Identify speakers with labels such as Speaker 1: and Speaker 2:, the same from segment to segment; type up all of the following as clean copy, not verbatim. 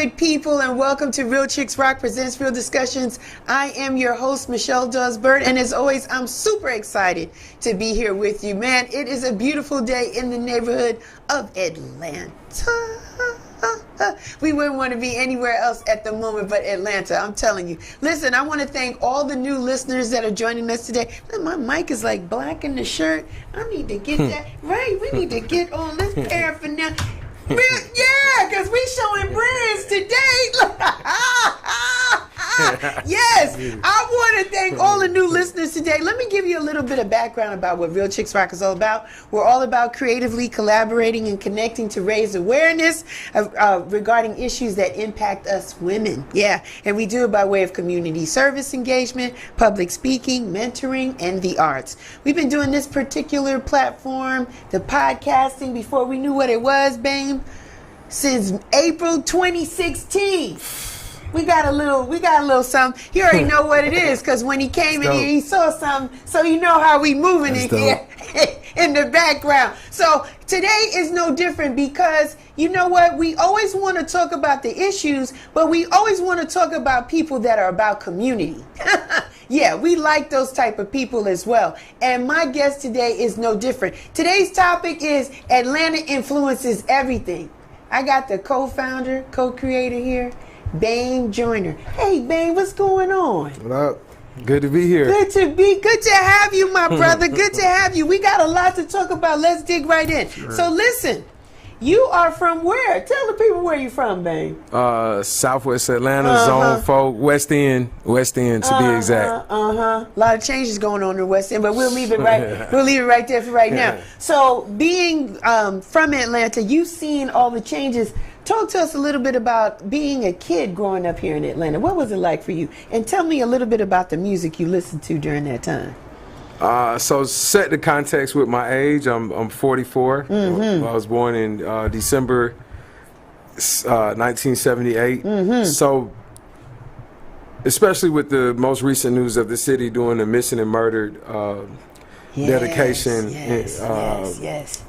Speaker 1: good people, and welcome to Real Chicks Rock presents Real Discussions. I am your host, Michelle Dawes-Bird, and as always, I'm super excited to be here with you. Man, it is a beautiful day in the neighborhood of Atlanta. We wouldn't want to be anywhere else at the moment but Atlanta, I'm telling you. Listen, I want to thank all the new listeners that are joining us today. My mic is like black in the shirt. I need to get that right. We need to get on this paraphernalia. Yeah, because we showing brands today. Yes, I want to thank all the new listeners today. Let me give you a little bit of background about what Real Chicks Rock is all about. We're all about creatively collaborating and connecting to raise awareness regarding issues that impact us women. Yeah, and we do it by way of community service engagement, public speaking, mentoring, and the arts. We've been doing this particular platform, the podcasting, before we knew what it was, babe, since April 2016. We got a little something. You already know what it is, because when he came in here, he saw something, so you know how we moving in here in the background. So today is no different, because you know what? We always want to talk about the issues, but we always want to talk about people that are about community. Yeah, we like those type of people as well. And my guest today is no different. Today's topic is Atlanta influences everything. I got the co-founder, co-creator here, Bane Joyner. Hey, Bane, what's going on?
Speaker 2: What up? Good to be here.
Speaker 1: Good to have you, my brother. Good to have you. We got a lot to talk about. Let's dig right in. Sure. So listen, you are from where? Tell the people where you're from, Bane.
Speaker 2: Southwest Atlanta, Zone 4, West End to be exact.
Speaker 1: A lot of changes going on in the West End, but we'll leave it right. We'll leave it right there for right now. So, being from Atlanta, you've seen all the changes. Talk to us a little bit about being a kid growing up here in Atlanta. What was it like for you? And tell me a little bit about the music you listened to during that time.
Speaker 2: So set the context with my age. I'm 44. I was born in December 1978. So especially with the most recent news of the city doing the missing and murdered dedication.
Speaker 1: Yes.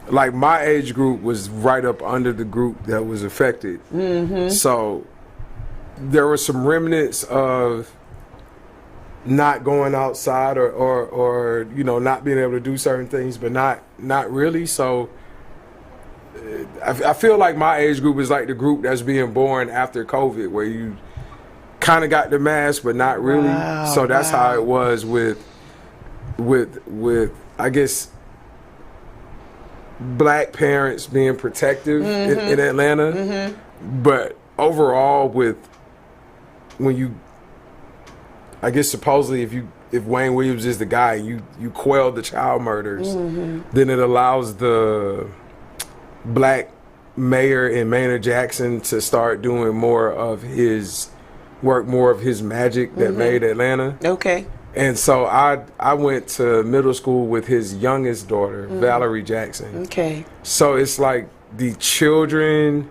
Speaker 2: Like my age group was right up under the group that was affected. So there were some remnants of not going outside or you know, not being able to do certain things, but not really. So I feel like my age group is like the group that's being born after COVID, where you kind of got the mask but not really. So that's how it was with I guess black parents being protective in Atlanta. But overall, with when you, I guess supposedly if Wayne Williams is the guy, you quell the child murders, then it allows the black mayor and Maynard Jackson to start doing more of his work, more of his magic that made Atlanta.
Speaker 1: Okay.
Speaker 2: And so I went to middle school with his youngest daughter, Valerie Jackson.
Speaker 1: Okay.
Speaker 2: So it's like the children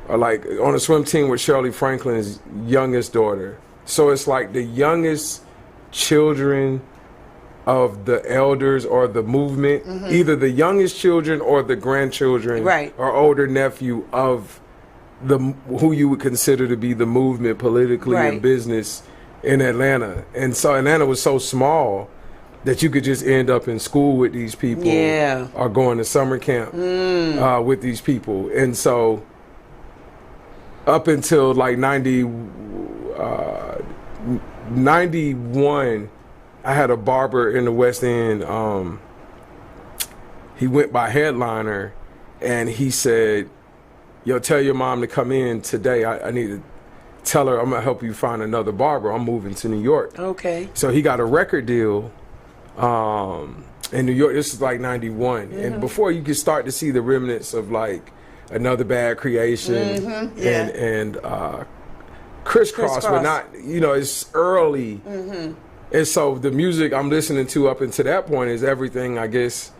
Speaker 2: are like on a swim team with Shirley Franklin's youngest daughter. So it's like the youngest children of the elders or the movement, either the youngest children or the grandchildren or older nephew of who you would consider to be the movement politically and business in Atlanta. And so Atlanta was so small that you could just end up in school with these people or going to summer camp with these people. And so up until like 91, I had a barber in the West End. He went by Headliner, and he said, yo, tell your mom to come in today. I need to tell her I'm going to help you find another barber. I'm moving to New York.
Speaker 1: Okay.
Speaker 2: So he got a record deal in New York. This is like 91. And before you could start to see the remnants of like Another Bad Creation and Crisscross, but not, you know, it's early. And so the music I'm listening to up until that point is everything, I guess,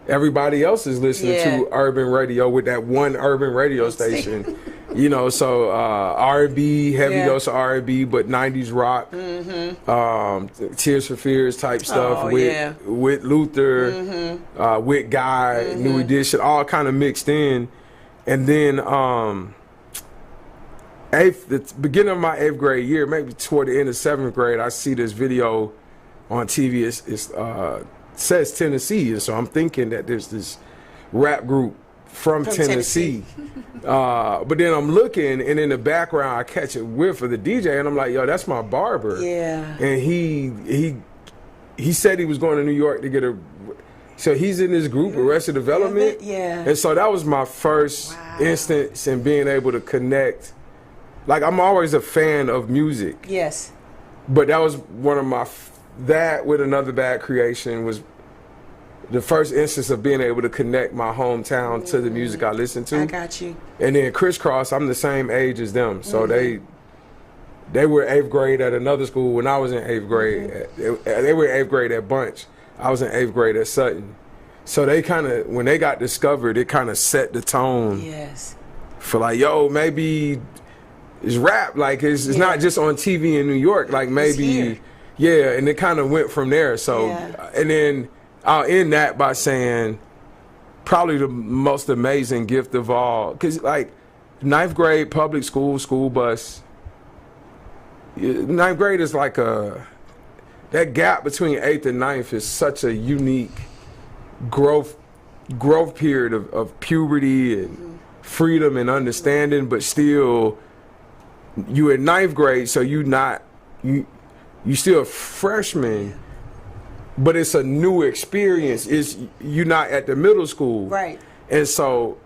Speaker 2: everybody else is listening to urban radio with that one urban radio station. You know, so R&B, heavy dose of R&B, but 90s rock, Tears for Fears type stuff with Luther, with Guy, New Edition, all kind of mixed in. And then the beginning of my 8th grade year, maybe toward the end of 7th grade, I see this video on TV. It says Tennessee, and so I'm thinking that there's this rap group from Tennessee. But then I'm looking, and in the background, I catch a whiff of the DJ, and I'm like, yo, that's my barber.
Speaker 1: Yeah.
Speaker 2: And he said he was going to New York to get a. So he's in this group, Arrested Development.
Speaker 1: Yeah.
Speaker 2: And so that was my first instance in being able to connect. Like, I'm always a fan of music.
Speaker 1: Yes.
Speaker 2: But that was one of my, that with Another Bad Creation was the first instance of being able to connect my hometown to the music I listened to.
Speaker 1: I got you.
Speaker 2: And then Crisscross, I'm the same age as them. So they were 8th grade at another school when I was in 8th grade. They were 8th grade at Bunch. I was in 8th grade at Sutton. So they kind of, when they got discovered, it kind of set the tone.
Speaker 1: Yes.
Speaker 2: For like, yo, maybe it's rap. Like, it's not just on TV in New York. Like, maybe, and it kind of went from there. So, and then I'll end that by saying probably the most amazing gift of all. Because, like, 9th grade, public school bus. 9th grade is like that gap between 8th and 9th is such a unique growth period of puberty and freedom and understanding, but still you in 9th grade, so you still a freshman, but it's a new experience. You're not at the middle school.
Speaker 1: Right.
Speaker 2: And so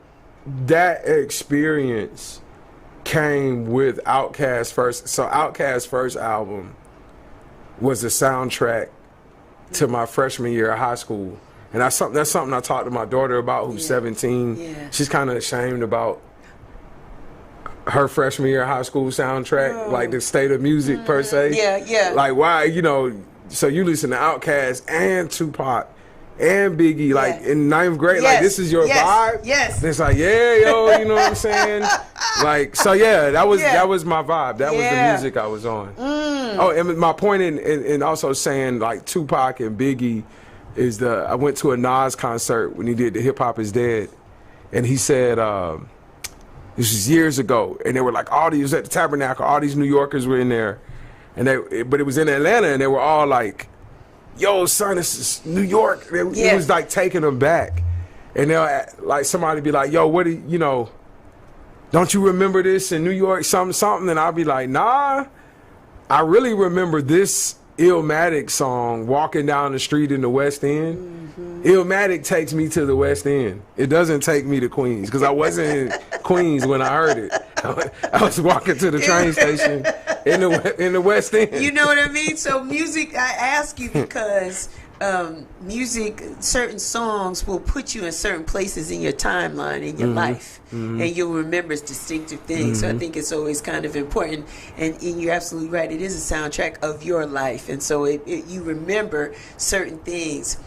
Speaker 2: that experience came with Outkast's first. So Outkast's first album was the soundtrack to my freshman year of high school. And that's something I talked to my daughter about, who's 17.
Speaker 1: Yeah.
Speaker 2: She's kind of ashamed about her freshman year of high school soundtrack, like the state of music per se.
Speaker 1: Yeah.
Speaker 2: Like, why, so you listen to Outkast and Tupac and Biggie, like in 9th grade, like this is your vibe.
Speaker 1: Yes.
Speaker 2: And it's like, yo, you know what I'm saying? Like, so that was my vibe. That was the music I was on. Oh, and my point in also saying like Tupac and Biggie is I went to a Nas concert when he did the Hip Hop Is Dead, and he said this was years ago, and they were like all these at the Tabernacle, all these New Yorkers were in there, but it was in Atlanta, and they were all like, yo, son, this is New York. It was like taking them back. And they'll like somebody be like, yo, what do you don't you remember this in New York, something? And I'll be like, nah, I really remember this Illmatic song, Walking Down the Street in the West End. Illmatic takes me to the West End. It doesn't take me to Queens, because I wasn't in Queens when I heard it. I was walking to the train station in the West End.
Speaker 1: You know what I mean? So music, I ask you because music, certain songs will put you in certain places in your timeline in your life, and you'll remember distinctive things. So I think it's always kind of important, and you're absolutely right. It is a soundtrack of your life, and so you remember certain things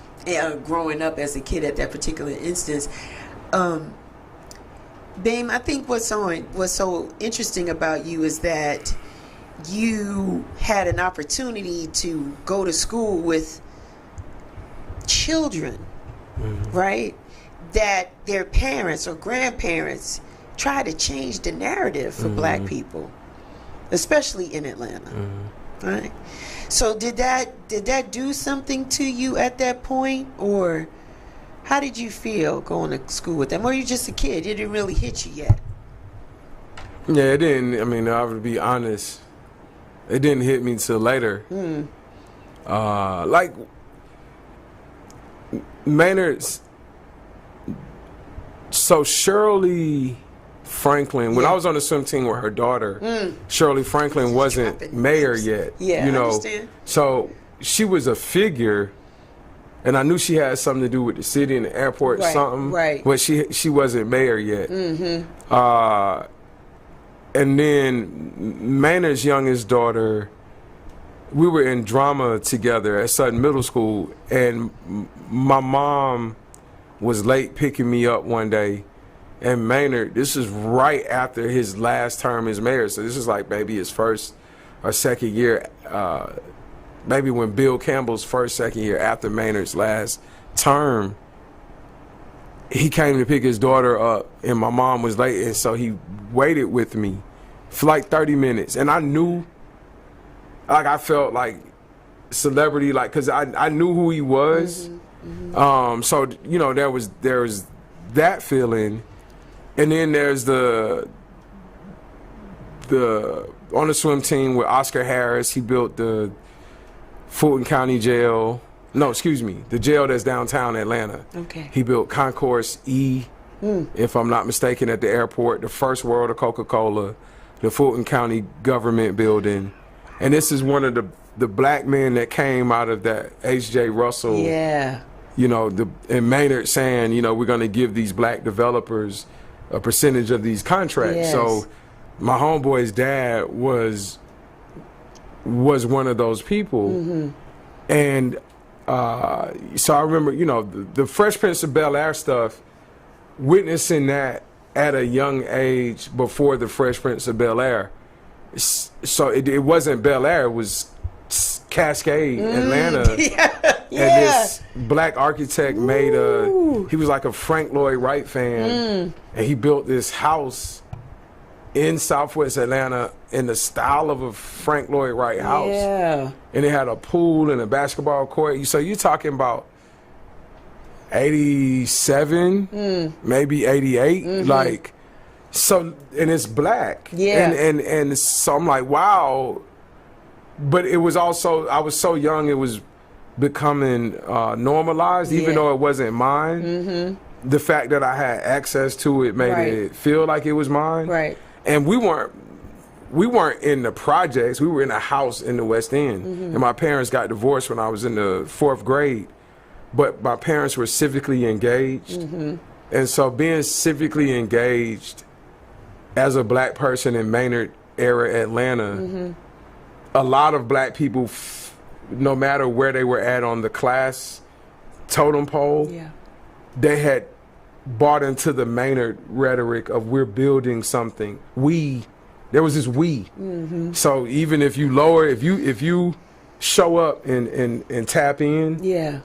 Speaker 1: growing up as a kid at that particular instance. Dame, I think what's so interesting about you is that you had an opportunity to go to school with children, right? That their parents or grandparents try to change the narrative for black people, especially in Atlanta, right? So did that do something to you at that point, or how did you feel going to school with them? Or were you just a kid? It didn't really hit you yet?
Speaker 2: Yeah, it didn't. I mean, I would be honest, it didn't hit me till later. Like Maynard's. So Shirley Franklin, when I was on the swim team with her daughter, Shirley Franklin wasn't mayor yet.
Speaker 1: Yeah, I understand.
Speaker 2: So she was a figure, and I knew she had something to do with the city and the airport, something.
Speaker 1: Right.
Speaker 2: But she wasn't mayor yet. And then Maynard's youngest daughter, we were in drama together at Sutton Middle School, and my mom was late picking me up one day, and Maynard, this is right after his last term as mayor, so this is like maybe his first or second year, maybe when Bill Campbell's second year after Maynard's last term. He came to pick his daughter up, and my mom was late, and so he waited with me for like 30 minutes. And I knew, like, I felt like celebrity, like, because I knew who he was. So, you know, there was that feeling. And then there's the on the swim team with Oscar Harris. He built the Fulton County Jail. No, excuse me, the jail that's downtown Atlanta.
Speaker 1: Okay.
Speaker 2: He built Concourse E, if I'm not mistaken, at the airport, the first World of Coca-Cola, the Fulton County government building. And this is one of the black men that came out of that H.J. Russell.
Speaker 1: Yeah.
Speaker 2: You know, and Maynard saying, you know, we're going to give these black developers a percentage of these contracts.
Speaker 1: Yes.
Speaker 2: So my homeboy's dad was one of those people. And so I remember, you know, the Fresh Prince of Bel-Air stuff, witnessing that at a young age before the Fresh Prince of Bel-Air. So it wasn't Bel-Air, it was Cascade, Atlanta. And this black architect made he was like a Frank Lloyd Wright fan, and he built this house in Southwest Atlanta in the style of a Frank Lloyd Wright house.
Speaker 1: Yeah.
Speaker 2: And it had a pool and a basketball court. So you're talking about 87, maybe 88, like, so, and it's black.
Speaker 1: Yeah.
Speaker 2: And so I'm like, wow. But it was also, I was so young, it was becoming normalized, even though it wasn't mine. The fact that I had access to it made it feel like it was mine.
Speaker 1: Right.
Speaker 2: And we weren't in the projects. We were in a house in the West End. And my parents got divorced when I was in the 4th grade. But my parents were civically engaged. And so being civically engaged as a black person in Maynard era Atlanta, a lot of black people, no matter where they were at on the class totem pole, they had bought into the Maynard rhetoric of we're building something. There was this we. So even if you lower, if you show up and tap in,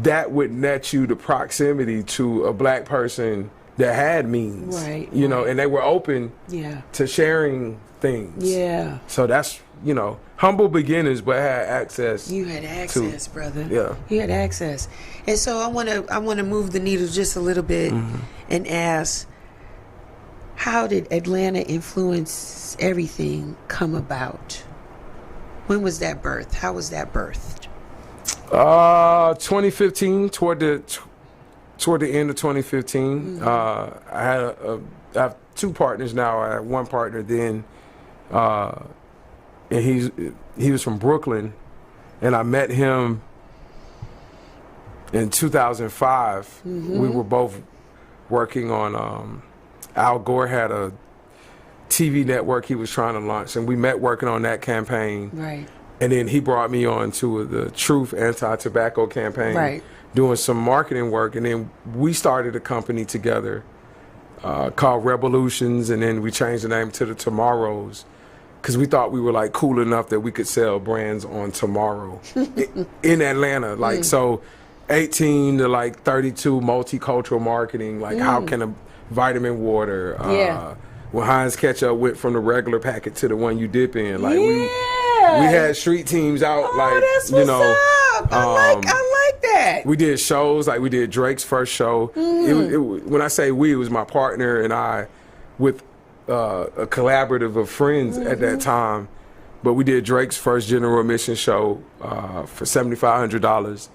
Speaker 2: that would net you the proximity to a black person that had means. You know, and they were open to sharing things. So that's, you know, humble beginnings, but had access.
Speaker 1: You had access, brother.
Speaker 2: Yeah.
Speaker 1: You had access. And so I want to move the needle just a little bit and ask, how did Atlanta Influence Everything come about? When was that birthed? How was that birthed?
Speaker 2: 2015, toward the end of 2015. I have 2 partners now. I had 1 partner then, and he was from Brooklyn, and I met him in 2005. We were both working on Al Gore had a TV network he was trying to launch, and we met working on that campaign.
Speaker 1: Right.
Speaker 2: And then he brought me on to the Truth anti-tobacco campaign, doing some marketing work. And then we started a company together called Revolutions, and then we changed the name to the Tomorrows, because we thought we were like cool enough that we could sell brands on Tomorrow in Atlanta. Like, so 18 to like 32 multicultural marketing, like how can a vitamin water, when Heinz ketchup went from the regular packet to the one you dip in, like we had street teams out, like,
Speaker 1: that's
Speaker 2: you know,
Speaker 1: what's up. I like that.
Speaker 2: We did shows, like we did Drake's first show. When I say we, it was my partner and I with a collaborative of friends at that time. But we did Drake's first general admission show for $7,500.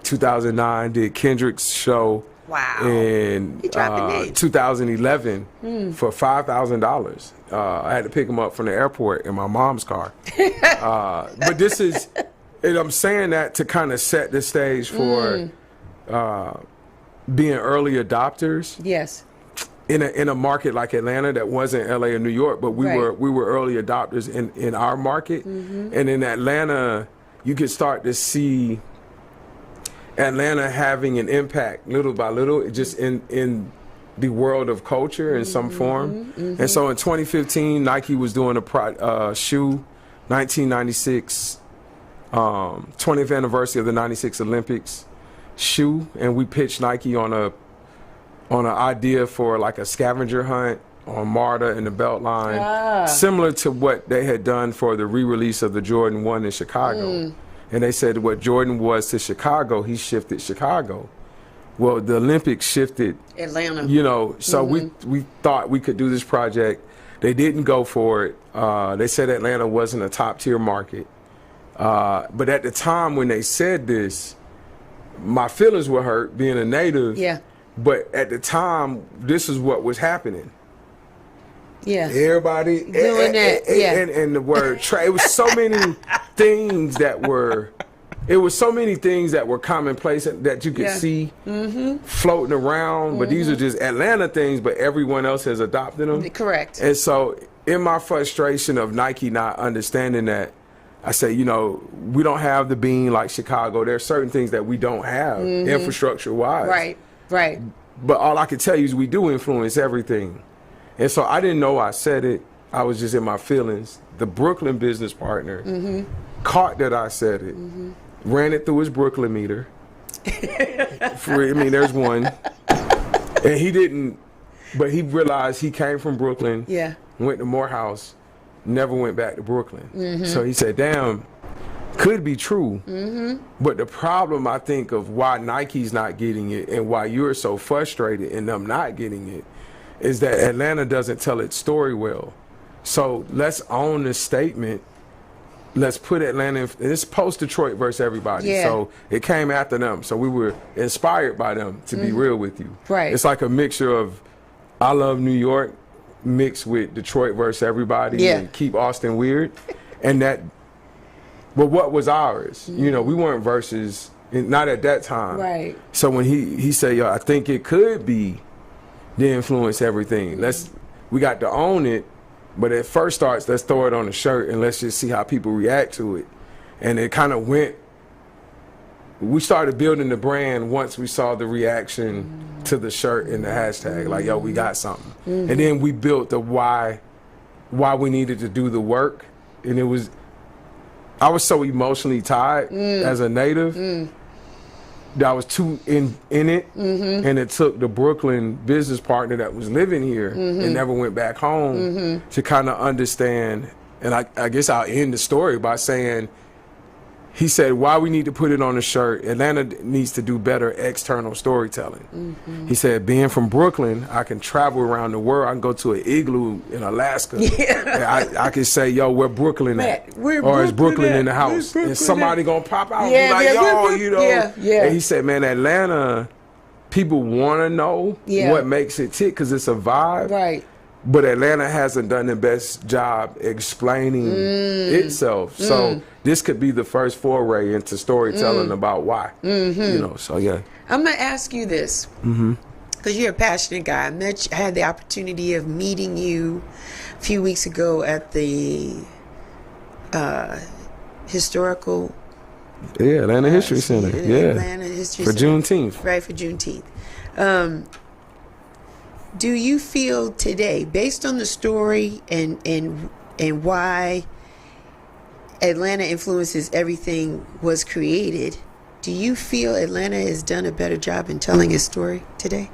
Speaker 2: 2009, did Kendrick's show.
Speaker 1: Wow.
Speaker 2: In 2011 for $5,000. I had to pick him up from the airport in my mom's car. But this is, and I'm saying that to kind of set the stage for being early adopters.
Speaker 1: Yes.
Speaker 2: In a market like Atlanta that wasn't LA or New York, but we were early adopters in our market. And in Atlanta, you could start to see Atlanta having an impact little by little, just in the world of culture in some form. And so in 2015, Nike was doing a shoe, 1996, 20th anniversary of the 96 Olympics shoe, and we pitched Nike on an idea for like a scavenger hunt on MARTA and the Beltline, similar to what they had done for the re-release of the Jordan 1 in Chicago. And they said what Jordan was to Chicago, he shifted Chicago. Well, the Olympics shifted
Speaker 1: Atlanta.
Speaker 2: You know, so we thought we could do this project. They didn't go for it. They said Atlanta wasn't a top tier market. But at the time when they said this, my feelings were hurt being a native.
Speaker 1: Yeah.
Speaker 2: But at the time, this is what was happening.
Speaker 1: Yeah.
Speaker 2: Everybody
Speaker 1: doing that. Yeah.
Speaker 2: And the word it was so many things that were. It was so many things that were commonplace that you could see floating around, but these are just Atlanta things, but everyone else has adopted them.
Speaker 1: Correct.
Speaker 2: And so in my frustration of Nike not understanding that, I say, you know, we don't have the bean like Chicago. There are certain things that we don't have infrastructure-wise.
Speaker 1: Right, right.
Speaker 2: But all I can tell you is we do influence everything. And so I didn't know I said it. I was just in my feelings. The Brooklyn business partner caught that I said it. Ran it through his Brooklyn meter. There's one. And he didn't, but he realized he came from Brooklyn, went to Morehouse, never went back to Brooklyn. So he said, damn, could be true. But the problem, I think, of why Nike's not getting it and why you're so frustrated in them not getting it is that Atlanta doesn't tell its story well. So let's own this statement. Let's put Atlanta in. It's post-Detroit versus everybody.
Speaker 1: Yeah.
Speaker 2: So it came after them. So we were inspired by them, to be real with you.
Speaker 1: Right.
Speaker 2: It's like a mixture of I Love New York mixed with Detroit versus everybody and Keep Austin Weird. And that, but what was ours? You know, we weren't versus, not at that time.
Speaker 1: Right.
Speaker 2: So when he said, yo, I think it could be the influence everything. We got to own it. But it first starts, let's throw it on a shirt and let's just see how people react to it. And it kind of we started building the brand once we saw the reaction to the shirt and the hashtag. Like, yo, we got something. And then we built the why we needed to do the work. And I was so emotionally tied as a native. I was too in it, and it took the Brooklyn business partner that was living here and never went back home to kind of understand. And I guess I'll end the story by saying, he said, why we need to put it on the shirt, Atlanta needs to do better external storytelling. He said, being from Brooklyn, I can travel around the world. I can go to an igloo in Alaska. And I can say, yo, where Brooklyn at? Or is Brooklyn in the house? And somebody going to pop out and be like, yo, you know. And he said, man, Atlanta, people want to know what makes it tick because it's a vibe.
Speaker 1: Right.
Speaker 2: But Atlanta hasn't done the best job explaining itself. So this could be the first foray into storytelling about why. You know, so yeah.
Speaker 1: I'm going to ask you this, because you're a passionate guy. I had the opportunity of meeting you a few weeks ago at the historical...
Speaker 2: Atlanta History Center.
Speaker 1: Atlanta History
Speaker 2: Center. For Juneteenth.
Speaker 1: Right, for Juneteenth. Do you feel today, based on the story and why Atlanta influences everything was created, do you feel Atlanta has done a better job in telling its story today?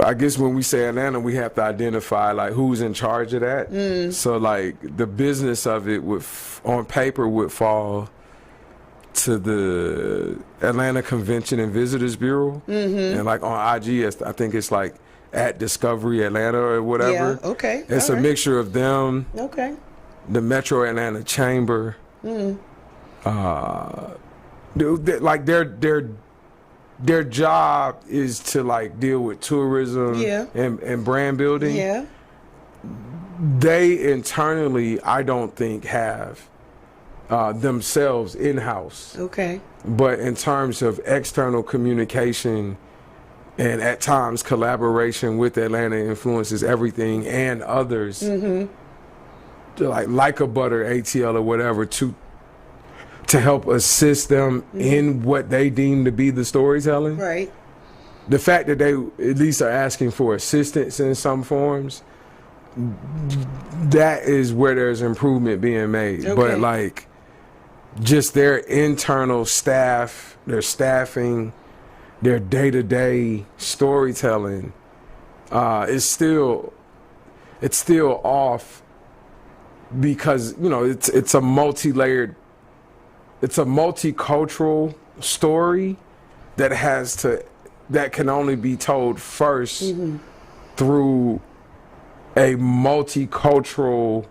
Speaker 2: I guess when we say Atlanta, we have to identify like who's in charge of that. So like the business of it on paper would fall to the Atlanta Convention and Visitors Bureau, and like on IG, I think it's like at Discovery Atlanta or whatever.
Speaker 1: Yeah, okay.
Speaker 2: It's a mixture of them.
Speaker 1: Okay.
Speaker 2: The Metro Atlanta Chamber. Like their job is to like deal with tourism and brand building.
Speaker 1: Yeah.
Speaker 2: They internally, I don't think have themselves in-house.
Speaker 1: Okay.
Speaker 2: But in terms of external communication and at times collaboration with Atlanta influences everything and others, like a Butter, ATL or whatever, to help assist them in what they deem to be the storytelling.
Speaker 1: Right.
Speaker 2: The fact that they at least are asking for assistance in some forms, that is where there's improvement being made.
Speaker 1: Okay.
Speaker 2: But like, just their internal staff, their staffing, their day-to-day storytelling is still off, because it's a multi-layered, it's a multicultural story that can only be told first through a multicultural,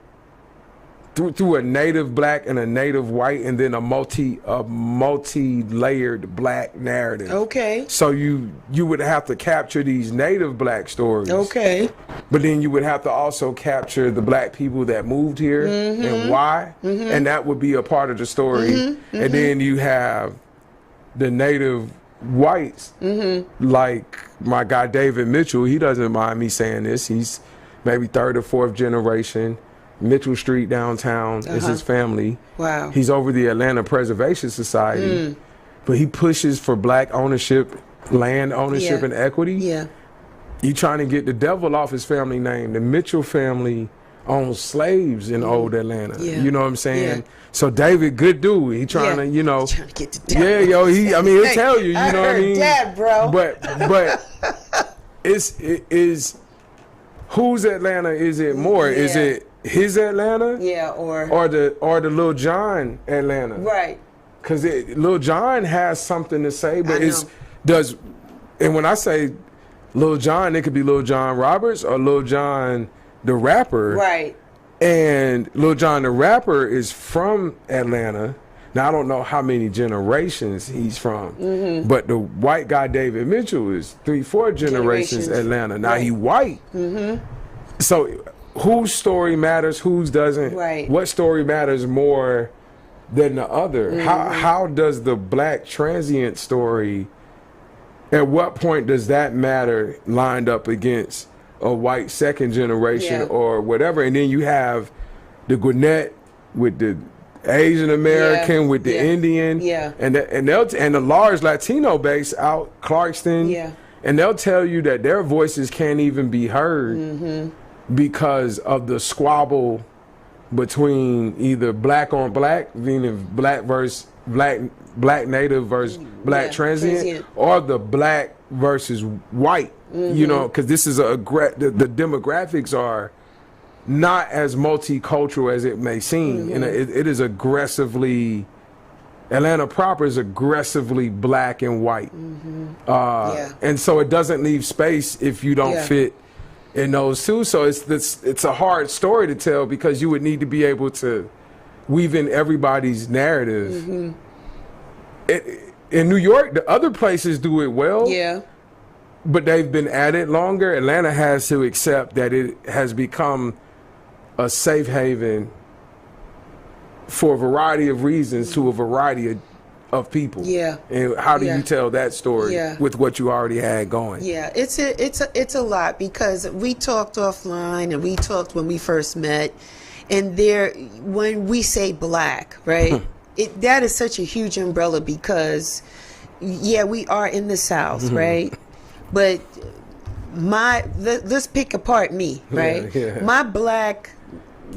Speaker 2: through a native black and a native white, and then a multi-layered black narrative.
Speaker 1: Okay.
Speaker 2: So you would have to capture these native black stories.
Speaker 1: Okay.
Speaker 2: But then you would have to also capture the black people that moved here and why, and that would be a part of the story. And then you have the native whites, like my guy David Mitchell. He doesn't mind me saying this. He's maybe third or fourth generation. Mitchell Street downtown is his family.
Speaker 1: Wow.
Speaker 2: He's over the Atlanta Preservation Society, but he pushes for black ownership, land ownership, and equity.
Speaker 1: Yeah.
Speaker 2: You trying to get the devil off his family name. The Mitchell family owned slaves in old Atlanta.
Speaker 1: Yeah.
Speaker 2: You know what I'm saying?
Speaker 1: Yeah.
Speaker 2: So David, good dude. He trying to,
Speaker 1: He's trying to get the devil.
Speaker 2: Yeah, yo, he'll tell you,
Speaker 1: I
Speaker 2: know what I mean?
Speaker 1: that, bro.
Speaker 2: But it is whose Atlanta is it more? Is it his Atlanta?
Speaker 1: Yeah,
Speaker 2: or the Lil Jon Atlanta?
Speaker 1: Right.
Speaker 2: Because Lil Jon has something to say, but and when I say Lil Jon, it could be Lil Jon Roberts or Lil Jon the rapper.
Speaker 1: Right.
Speaker 2: And Lil Jon the rapper is from Atlanta. Now I don't know how many generations he's from, but the white guy David Mitchell is 3-4 generations Atlanta. Now he white. So whose story matters, whose doesn't?
Speaker 1: Right.
Speaker 2: What story matters more than the other? How does the black transient story, at what point does that matter lined up against a white second generation or whatever? And then you have the Gwinnett with the Asian American with the Indian, and the large Latino base out Clarkston, and they'll tell you that their voices can't even be heard because of the squabble between either black on black, meaning black versus black native versus black transient, or the black versus white. You know, because this is the demographics are not as multicultural as it may seem, and it is aggressively, Atlanta proper is aggressively black and white, and so it doesn't leave space if you don't fit in those two. So it's a hard story to tell, because you would need to be able to weave in everybody's narrative. In New York, the other places do it well. Yeah. But they've been at it longer. Atlanta has to accept that it has become a safe haven for a variety of reasons to a variety of people. Yeah. And how do you tell that story with what you already had going? Yeah, it's a lot, because we talked offline and we talked when we first met, and when we say black, right? That is such a huge umbrella, because we are in the South, right? But let's pick apart me, right? My black,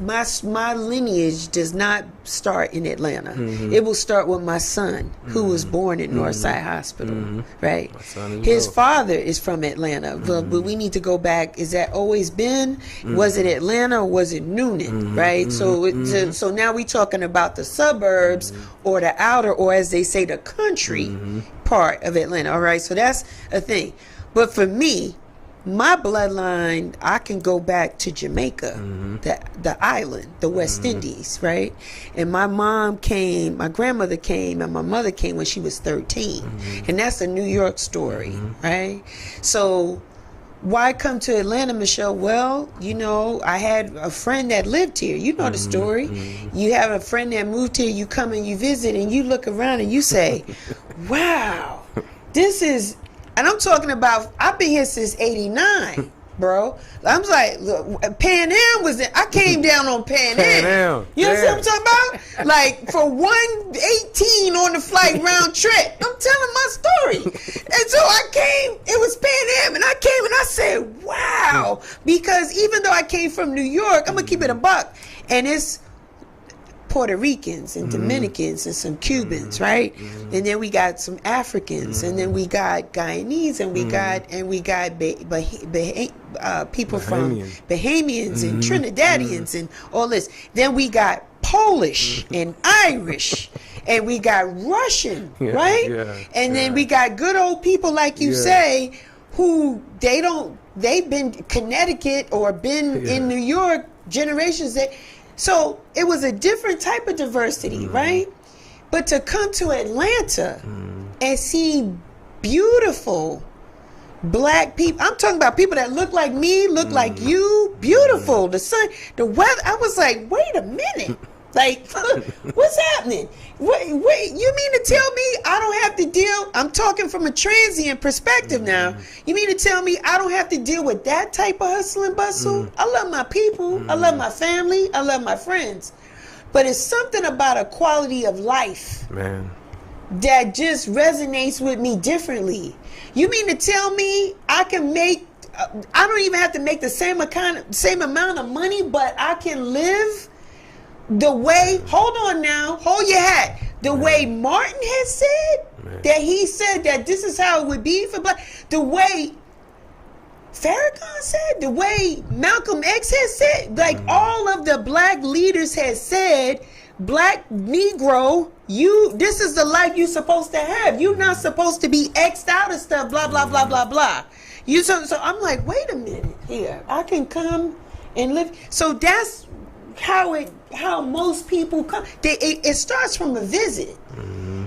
Speaker 2: my lineage does not start in Atlanta. It will start with my son, who was born in Northside Hospital, right? His father is from Atlanta, but we need to go back. Is that always been? Was it Atlanta or was it Noonan, right? So now we're talking about the suburbs or the outer, or as they say, the country part of Atlanta. All right, so that's a thing. But for me, my bloodline, I can go back to Jamaica, the island, the West Indies, right? And my grandmother came, and my mother came when she was 13. And that's a New York story, right? So why come to Atlanta, Michelle? Well, I had a friend that lived here. You know the story. You have a friend that moved here, you come and you visit, and you look around and you say, wow, this is... And I'm talking about, I've been here since '89, bro. I'm like, look, Pan Am was I came down on Pan Am. You know what I'm talking about? Like, for 118 on the flight round trip. I'm telling my story. And so I came, it was Pan Am, and I came and I said, wow. Because even though I came from New York, I'm going to keep it a buck. And
Speaker 1: Puerto Ricans and Dominicans and some Cubans, right? And then we got some Africans, and then we got Guyanese, and we got people from Bahamians and Trinidadians and all this. Then we got Polish and Irish, and we got Russian, right? And then we got good old people like you say, who they've been Connecticut or been in New York generations. So it was a different type of diversity, right? But to come to Atlanta and see beautiful black people, I'm talking about people that look like me, look like you, beautiful, the sun, the weather. I was like, wait a minute. Like, what's happening? Wait, you mean to tell me I don't have to deal? I'm talking from a transient perspective now. You mean to tell me I don't have to deal with that type of hustle and bustle? I love my people. I love my family. I love my friends. But it's something about a quality of life, man, that just resonates with me differently. You mean to tell me I can make, I don't even have to make the same amount of money, but I can live the way, hold on now, hold your hat, the way Martin has said, that he said that this is how it would be for black, the way Farrakhan said, the way Malcolm X has said, like all of the black leaders has said, black Negro, this is the life you're supposed to have. You're not supposed to be X'd out of stuff, blah, blah, blah, blah, blah. So I'm like, wait a minute here. I can come and live. So that's how most people come. It starts from a visit.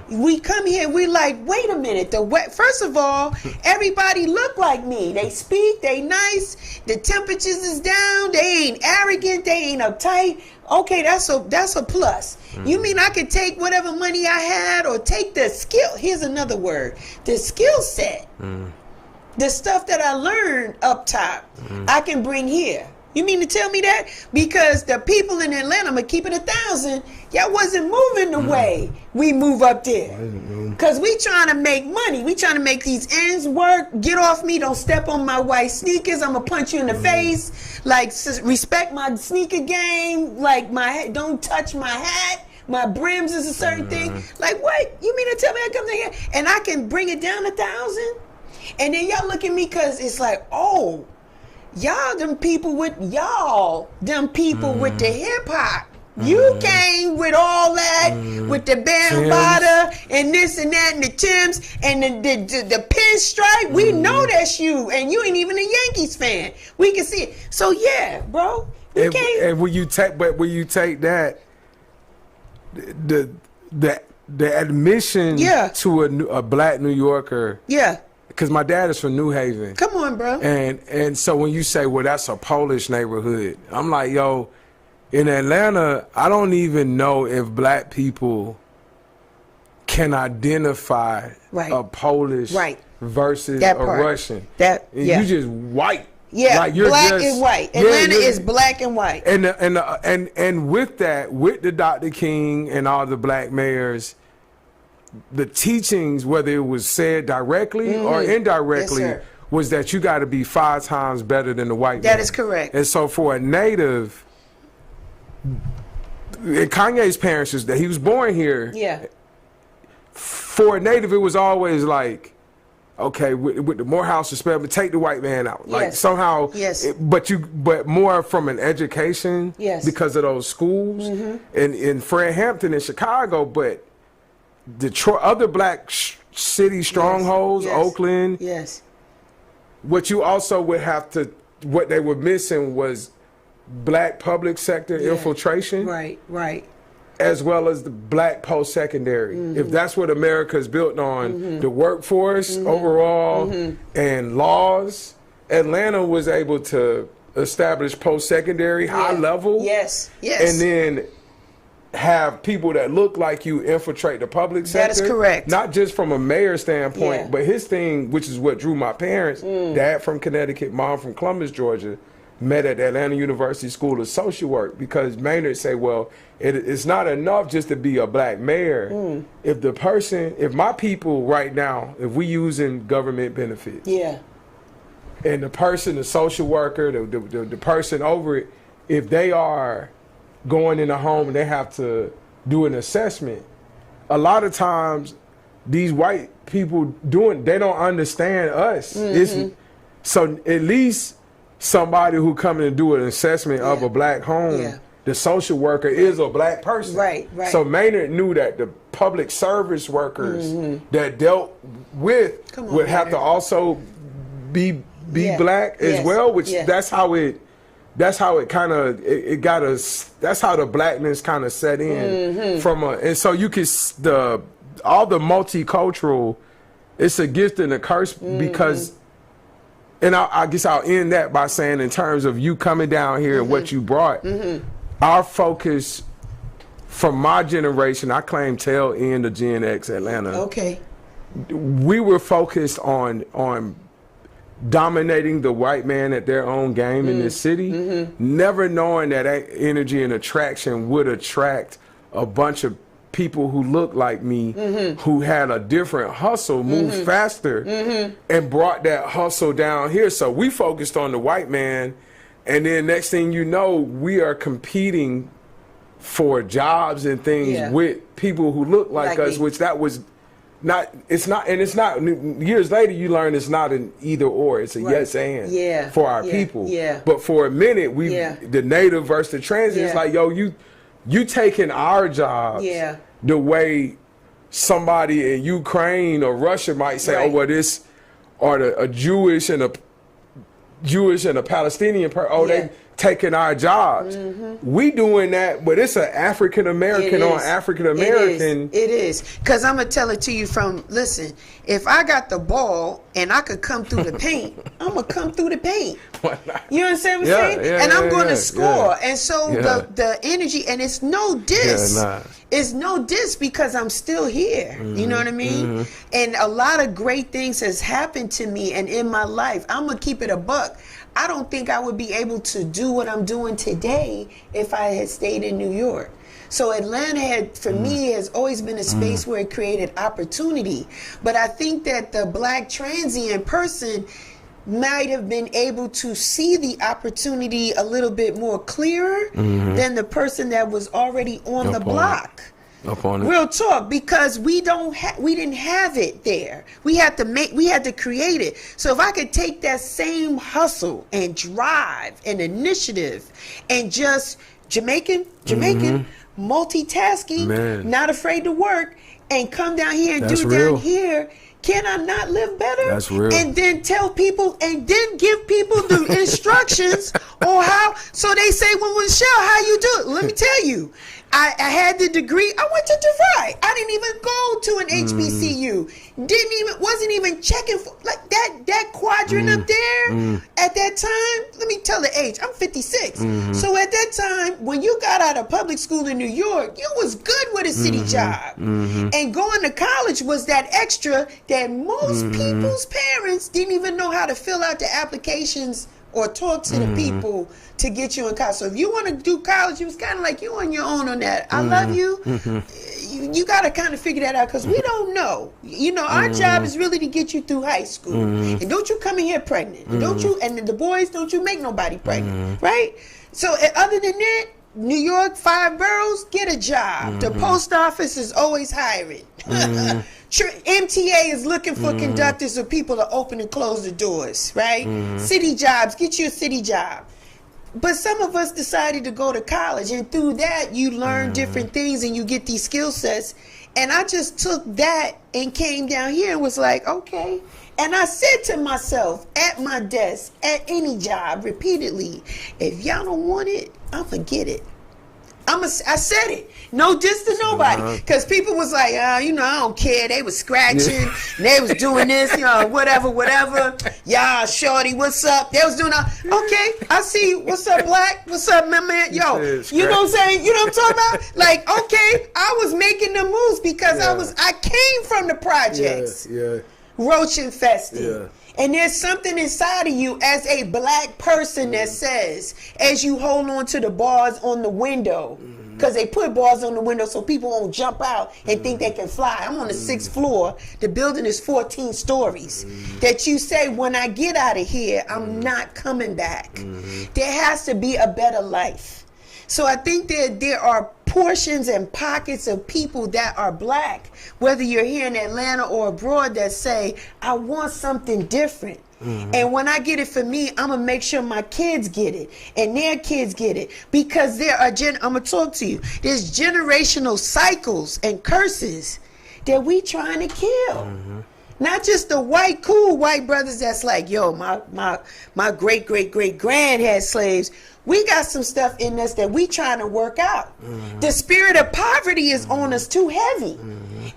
Speaker 1: We come here, we like, wait a minute. First of all, everybody look like me. They speak, they nice. The temperatures is down. They ain't arrogant. They ain't uptight. Okay, that's a plus. You mean I could take whatever money I had or take the skill? Here's another word: the skill set. The stuff that I learned up top, I can bring here. You mean to tell me that? Because the people in Atlanta, I'm going to keep it 1,000, y'all wasn't moving the way we move up there. Because we trying to make money. We trying to make these ends work. Get off me. Don't step on my white sneakers. I'm going to punch you in the face. Like, respect my sneaker game. Like, don't touch my hat. My brims is a certain thing. Like, what? You mean to tell me I come to here and I can bring it down 1,000? And then y'all look at me because it's like, oh, y'all them people with the hip hop. You came with all that, with the bambada and this and that and the Timbs and the pinstripe. We know that's you, and you ain't even a Yankees fan. We can see it. So yeah, bro.
Speaker 2: And when you take that, the admission to a black New Yorker. Yeah. Because my dad is from New Haven.
Speaker 1: Come on, bro.
Speaker 2: And so when you say, well, that's a Polish neighborhood, I'm like, yo, in Atlanta, I don't even know if black people can identify a Polish versus a Russian. You just white.
Speaker 1: Yeah, like you're black and white. Atlanta is black and white.
Speaker 2: And with that, with the Dr. King and all the black mayors, the teachings, whether it was said directly or indirectly, was that you got to be 5 times better than the white man.
Speaker 1: That is correct.
Speaker 2: And so for a native, and Kanye's parents is that he was born here. Yeah. For a native, it was always like, okay, with the Morehouse respect, but take the white man out. Like somehow, but more from an education because of those schools in Fred Hampton in Chicago, but Detroit, other black city strongholds, Oakland. Yes. What you also would have to, what they were missing was black public sector infiltration. Right. As well as the black post-secondary. If that's what America is built on, the workforce overall and laws, Atlanta was able to establish post-secondary, high level. Yes. And then have people that look like you infiltrate the public sector.
Speaker 1: That is correct.
Speaker 2: Not just from a mayor standpoint, but his thing, which is what drew my parents, dad from Connecticut, mom from Columbus, Georgia, met at the Atlanta University School of Social Work, because Maynard say, well, it's not enough just to be a black mayor. If my people right now, if we using government benefits, and the person, the social worker, the person over it, if they are going in a home and they have to do an assessment. A lot of times, these white people they don't understand us. So at least somebody who coming to do an assessment of a black home, the social worker is a black person.
Speaker 1: Right.
Speaker 2: So Maynard knew that the public service workers that dealt with would have to also be black as well, which that's how it kind of it got us. That's how the blackness kind of set in and so you can all the multicultural. It's a gift and a curse because, and I guess I'll end that by saying, in terms of you coming down here and what you brought, our focus from my generation, I claim tail end of Gen X Atlanta.
Speaker 1: Okay.
Speaker 2: We were focused on dominating the white man at their own game in this city, never knowing that energy and attraction would attract a bunch of people who looked like me, who had a different hustle, moved faster, and brought that hustle down here. So we focused on the white man, and then next thing you know, we are competing for jobs and things with people who look like us, which that was not, it's not, years later you learn it's not an either or, it's a yes and for our people. But for a minute, the native versus the transient, it's like, yo, you taking our jobs the way somebody in Ukraine or Russia might say, oh, well, this, or a Jewish and a Palestinian person, they taking our jobs. We doing that, but it's an African American on African American.
Speaker 1: It is. Because I'm going to tell it to you listen, if I got the ball and I could come through the paint, I'm going to come through the paint. You understand what I'm saying? And I'm going to score. And so the energy, and it's no diss. It's no diss because I'm still here. You know what I mean? And a lot of great things has happened to me and in my life. I'm going to keep it a buck. I don't think I would be able to do what I'm doing today if I had stayed in New York. So Atlanta for me, has always been a space where it created opportunity. But I think that the black transient person might have been able to see the opportunity a little bit more clearer than the person that was already on the block. Real talk, because we didn't have it there. We had to create it. So if I could take that same hustle and drive and initiative and just Jamaican, multitasking, not afraid to work, and come down here and down here, can I not live better?
Speaker 2: That's real.
Speaker 1: And then tell people, and then give people the instructions on how. So they say, well, Michelle, how you do it? Let me tell you. I had the degree. I went to DeVry. I didn't even go to an HBCU. Wasn't even checking for like that quadrant up there at that time. Let me tell the age. I'm 56. So at that time, when you got out of public school in New York, you was good with a city job. And going to college was that extra that most people's parents didn't even know how to fill out the applications or talk to the people to get you in college. So if you want to do college, it was kind of like you on your own on that. I love you. You got to kind of figure that out because we don't know. You know, our job is really to get you through high school. And don't you come in here pregnant. And and the boys, don't you make nobody pregnant, right? So other than that, New York, 5 boroughs, get a job. The post office is always hiring. MTA is looking for conductors or people to open and close the doors, right? City jobs, get you a city job. But some of us decided to go to college, and through that, you learn different things and you get these skill sets. And I just took that and came down here and was like, okay. And I said to myself at my desk, at any job, repeatedly, if y'all don't want it, I'm going to get it. I said it. No diss to nobody. Because people was like, I don't care. They was scratching. They was doing this, whatever. Y'all, shorty, what's up? They was doing okay, I see. What's up, black? What's up, my man? Yo, you know what I'm saying? You know what I'm talking about? Like, okay, I was making the moves because I came from the projects. Roach infested. And there's something inside of you as a black person that says, as you hold on to the bars on the window, because they put bars on the window so people won't jump out and think they can fly. I'm on the 6th floor. The building is 14 stories. That you say, when I get out of here, I'm not coming back. There has to be a better life. So I think that there are portions and pockets of people that are black, whether you're here in Atlanta or abroad, that say, I want something different. And when I get it for me, I'm going to make sure my kids get it and their kids get it, because there are, I'm going to talk to you, there's generational cycles and curses that we trying to kill. Not just the white, cool white brothers that's like, yo, my great-great-great-grand had slaves. We got some stuff in us that we trying to work out. The spirit of poverty is on us too heavy.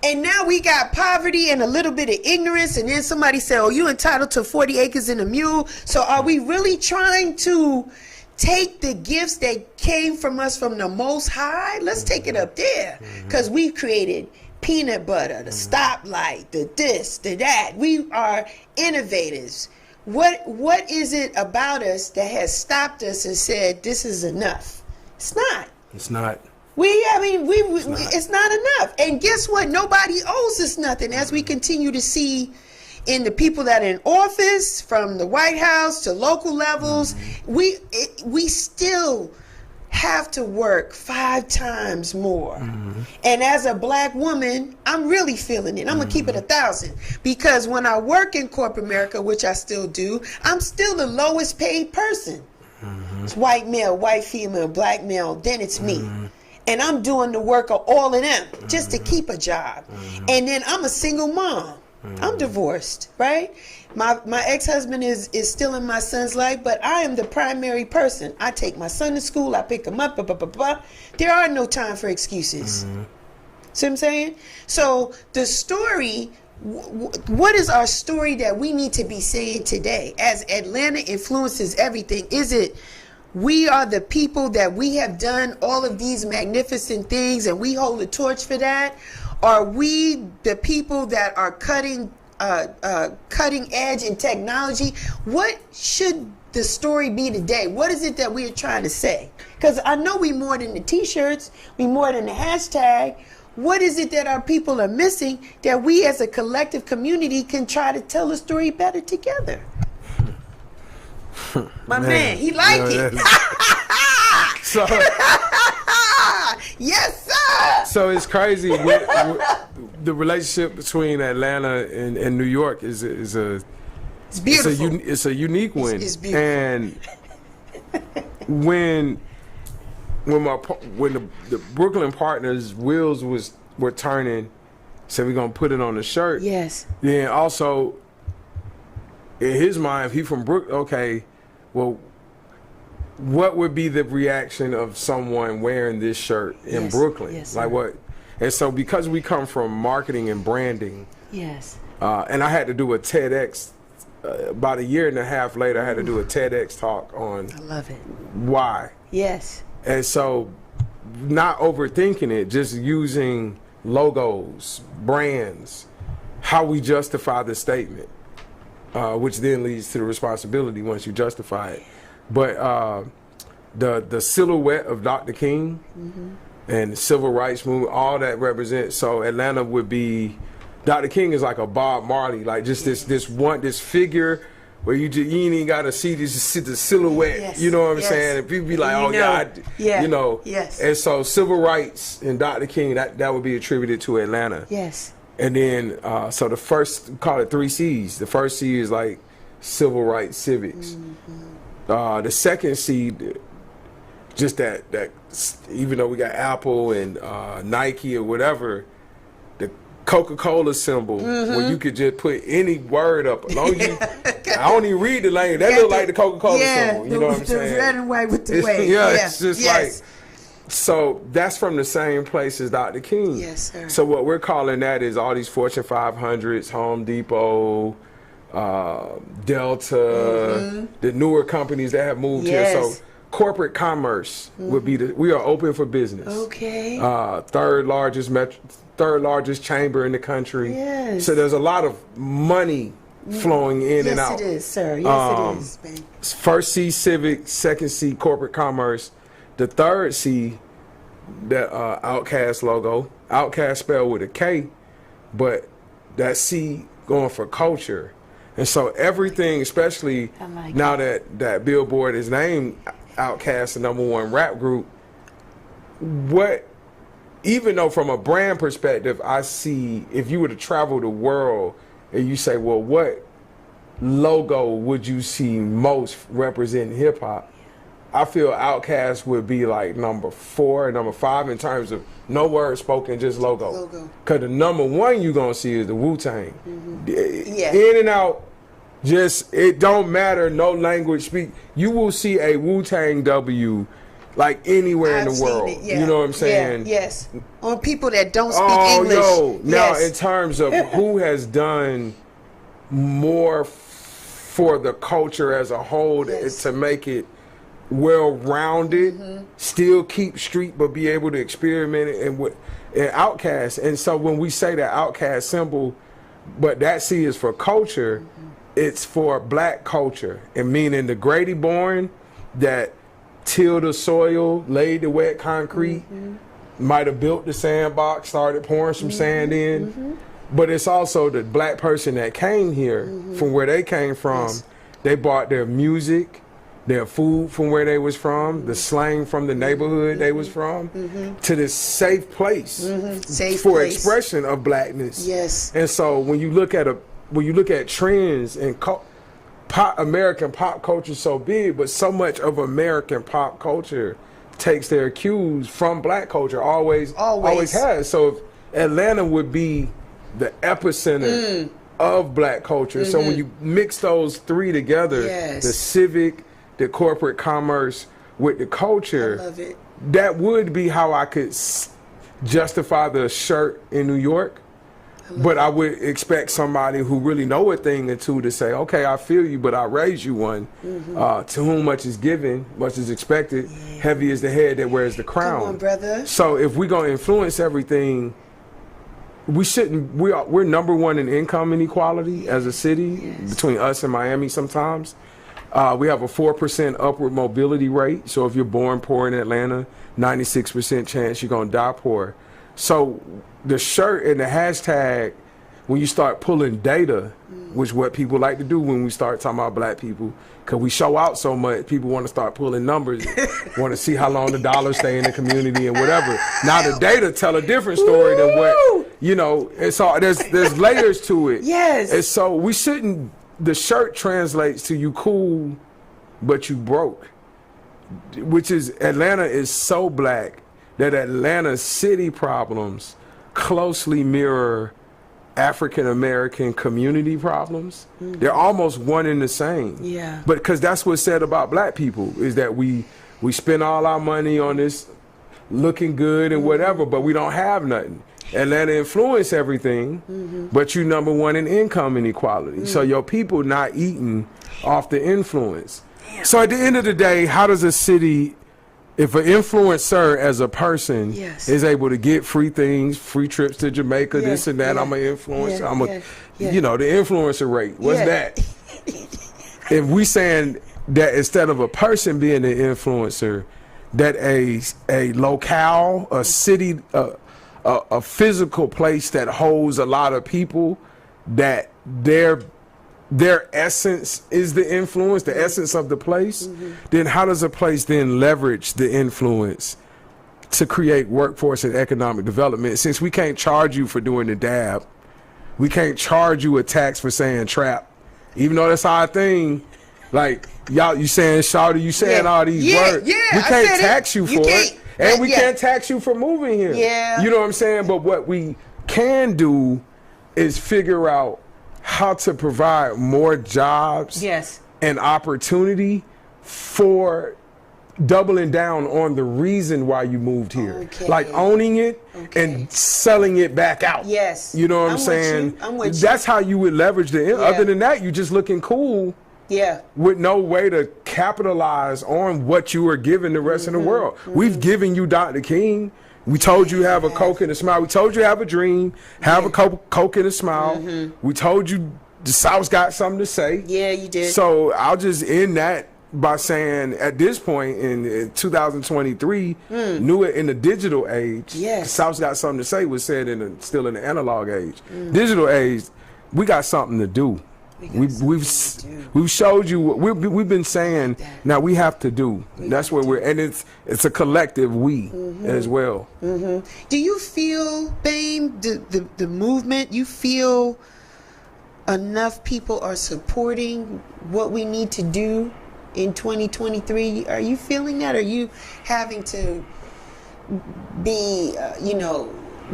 Speaker 1: And now we got poverty and a little bit of ignorance, and then somebody said, oh, you entitled to 40 acres and a mule. So are we really trying to take the gifts that came from us from the Most High? Let's take it up there, because we've created peanut butter, the stoplight, the this, the that. We are innovators. What is it about us that has stopped us and said this is enough? It's not.
Speaker 2: It's not.
Speaker 1: It's not enough. And guess what? Nobody owes us nothing. As we continue to see in the people that are in office, from the White House to local levels, we still have to work 5 times more. And as a black woman, I'm really feeling it. I'm gonna keep it 1,000, because when I work in corporate America, which I still do, I'm still the lowest paid person. It's white male, white female, black male, then it's me. And I'm doing the work of all of them just to keep a job. And then I'm a single mom. I'm divorced, right? My ex-husband is still in my son's life, but I am the primary person. I take my son to school, I pick him up, There are no time for excuses. See what I'm saying? So the story, what is our story that we need to be saying today as Atlanta influences everything? Is it we are the people that we have done all of these magnificent things and we hold the torch for that? Are we the people that are cutting edge in technology? What should the story be today? What is it that we are trying to say? Because I know we more than the t-shirts, we more than the hashtag. What is it that our people are missing that we as a collective community can try to tell the story better together? My man, he liked it.
Speaker 2: So,
Speaker 1: yes, sir.
Speaker 2: So it's crazy. The relationship between Atlanta and New York is a
Speaker 1: it's beautiful.
Speaker 2: It's a unique one.
Speaker 1: It's beautiful.
Speaker 2: And when the Brooklyn partners wheels were turning, said we're gonna put it on the shirt.
Speaker 1: Yes.
Speaker 2: Then also in his mind, if he from Brooklyn, okay, well, what would be the reaction of someone wearing this shirt in Brooklyn?
Speaker 1: Yes,
Speaker 2: like what? And so because we come from marketing and branding,
Speaker 1: yes,
Speaker 2: and I had to do a TEDx about 1.5 years later. I had to do a TEDx talk on.
Speaker 1: I love it.
Speaker 2: Why?
Speaker 1: Yes.
Speaker 2: And so, not overthinking it, just using logos, brands, how we justify the statement, which then leads to the responsibility once you justify it. But the silhouette of Dr. King and the civil rights movement, all that represents. So Atlanta would be, Dr. King is like a Bob Marley, like just this figure where you ain't even got to see the silhouette.
Speaker 1: Yes.
Speaker 2: You know what I'm
Speaker 1: Yes.
Speaker 2: saying? And people be like,
Speaker 1: You
Speaker 2: oh
Speaker 1: know.
Speaker 2: God,
Speaker 1: Yeah.
Speaker 2: you know.
Speaker 1: Yes.
Speaker 2: And so civil rights and Dr. King, that would be attributed to Atlanta.
Speaker 1: Yes.
Speaker 2: And then, so the first, call it 3 C's. The first C is like civil rights, civics. The second C, just that even though we got Apple and Nike or whatever, the Coca-Cola symbol, where you could just put any word up. As long as you, I don't even read the language. That look like the Coca-Cola symbol. You know what I'm saying?
Speaker 1: The red and white with the wave.
Speaker 2: It's just like, so that's from the same place as Dr. King.
Speaker 1: Yes, sir.
Speaker 2: So what we're calling that is all these Fortune 500s, Home Depot, Delta, the newer companies that have moved here. So corporate commerce would be we are open for business.
Speaker 1: Okay.
Speaker 2: Third largest chamber in the country.
Speaker 1: Yes.
Speaker 2: So there's a lot of money flowing in and out.
Speaker 1: Yes, it is, sir. Yes, it is, babe.
Speaker 2: First C, civic. Second C, corporate commerce. The third C, that Outcast logo. Outcast spelled with a K, but that C going for culture. And so everything, especially now that Billboard is named Outkast, the #1 rap group, what, even though from a brand perspective, I see if you were to travel the world and you say, well, what logo would you see most representing hip hop? I feel Outkast would be like number 4 and number 5 in terms of no words spoken, just logo. Because the number 1 you're going to see is the Wu-Tang. In and out, just, it don't matter, no language speak. You will see a Wu-Tang W like anywhere in the world. You know what I'm saying?
Speaker 1: Yes. On people that don't speak English.
Speaker 2: Now, in terms of who has done more for the culture as a whole to make it well-rounded, still keep street but be able to experiment and Outkast. And so when we say that Outkast symbol, but that C is for culture, it's for black culture, and meaning the Grady born that tilled the soil, laid the wet concrete, might have built the sandbox, started pouring some sand in, but it's also the black person that came here from where they came from. They bought their music, their food from where they was from, the slang from the neighborhood they was from, to this safe place for expression of blackness. And so when you look at trends and American pop culture is so big, but so much of American pop culture takes their cues from black culture, always has. So if Atlanta would be the epicenter of black culture. So when you mix those three together, the civic, the corporate commerce with the culture,
Speaker 1: I love it.
Speaker 2: That would be how I could justify the shirt in New York. But I would expect somebody who really know a thing or two to say, okay, I feel you, but I raise you one. To whom much is given, much is expected. Heavy is the head that wears the crown.
Speaker 1: Come on, brother.
Speaker 2: So if we're going to influence everything, we shouldn't, we're number 1 in income inequality as a city between us and Miami sometimes. We have a 4% upward mobility rate. So if you're born poor in Atlanta, 96% chance you're going to die poor. So the shirt and the hashtag, when you start pulling data, which what people like to do when we start talking about black people, because we show out so much, people want to start pulling numbers, want to see how long the dollar stay in the community and whatever. Now the data tell a different story than what, you know, and so there's layers to it. And so we shouldn't, the shirt translates to you cool, but you broke, which is Atlanta is so black that Atlanta city problems closely mirror African American community problems. They're almost one and the same. But because that's what's said about black people is that we spend all our money on this looking good and whatever, but we don't have nothing. Atlanta influence everything, but you number 1 in income inequality. So your people not eating off the influence. So at the end of the day, how does a city, if an influencer as a person is able to get free things, free trips to Jamaica, this and that, I'm an influencer, you know, the influencer rate, what's that? If we saying that instead of a person being an influencer, that a locale, a city, a physical place that holds a lot of people, that their essence is the influence, the essence of the place, then how does a place then leverage the influence to create workforce and economic development? Since we can't charge you for doing the dab, we can't charge you a tax for saying trap, even though that's our thing. Like, y'all, you saying shawty, you saying all these words. We can't tax you for it. And we can't tax you for moving here. You know what I'm saying? But what we can do is figure out how to provide more jobs and opportunity for doubling down on the reason why you moved here. Like owning it and selling it back out. You know what I'm saying? That's how you would leverage the other than that, you just looking cool. With no way to capitalize on what you were giving the rest of the world. We've given you Dr. King. We told you have a Coke and a smile. We told you have a dream, have a Coke and a smile. We told you the South's got something to say.
Speaker 1: You did.
Speaker 2: So I'll just end that by saying at this point in 2023, knew it in the digital age. The South's got something to say was said still in the analog age. Digital age, we got something to do. We've showed you. We've been saying. Now we have to do. That's what we're, and it's a collective we as well.
Speaker 1: Do you feel, Bame, the movement? You feel enough people are supporting what we need to do in 2023? Are you feeling that? Are you having to be,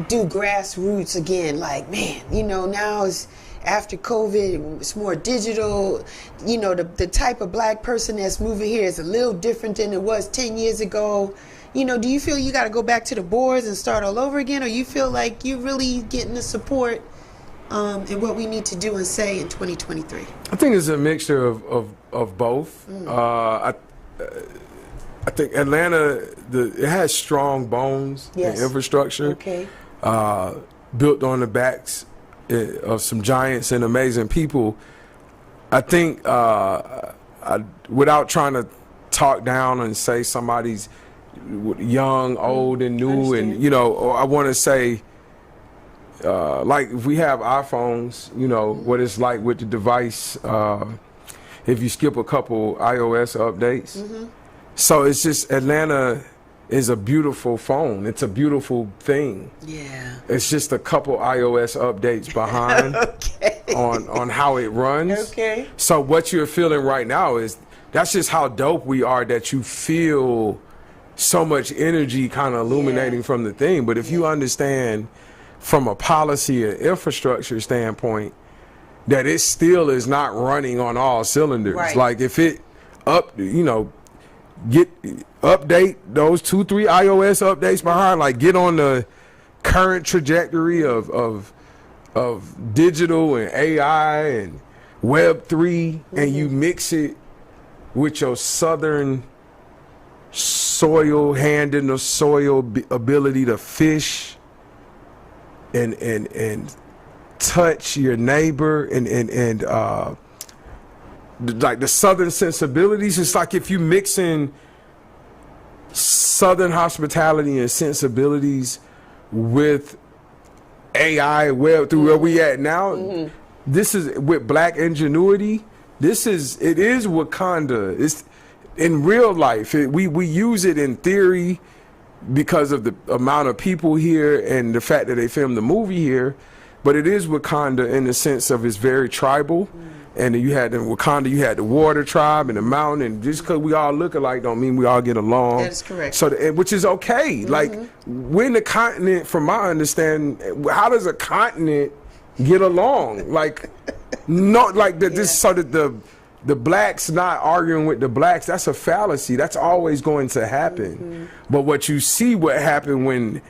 Speaker 1: do grassroots again? Like, man, now it's after COVID, it's more digital. The type of black person that's moving here is a little different than it was 10 years ago. Do you feel you got to go back to the boards and start all over again? Or you feel like you're really getting the support in what we need to do and say in 2023?
Speaker 2: I think it's a mixture of both. I think Atlanta, it has strong bones and infrastructure.
Speaker 1: Okay.
Speaker 2: Built on the backs of some giants and amazing people. I think, without trying to talk down and say somebody's young, old, and new, and or I want to say, like if we have iPhones, what it's like with the device. If you skip a couple iOS updates, so it's just Atlanta is a beautiful phone. It's a beautiful thing.
Speaker 1: Yeah.
Speaker 2: It's just a couple iOS updates behind on how it runs.
Speaker 1: Okay.
Speaker 2: So what you're feeling right now is that's just how dope we are, that you feel so much energy kind of illuminating from the thing. But if you understand from a policy and infrastructure standpoint that it still is not running on all cylinders.
Speaker 1: Right.
Speaker 2: Like if it update those 2-3 iOS updates behind, like get on the current trajectory of digital and AI and Web3, and you mix it with your southern soil, hand in the soil ability to fish and touch your neighbor and like the southern sensibilities. It's like if you mix in southern hospitality and sensibilities with AI, web through where we at now. This is with black ingenuity. It is Wakanda. It's in real life. We use it in theory because of the amount of people here and the fact that they filmed the movie here, but it is Wakanda in the sense of it's very tribal. And you had in Wakanda, you had the water tribe and the mountain, and just because we all look alike don't mean we all get along.
Speaker 1: That is correct.
Speaker 2: So, which is okay. Like, when the continent, from my understanding, how does a continent get along? Like, this, so that the blacks not arguing with the blacks, that's a fallacy. That's always going to happen. But what you see what happened when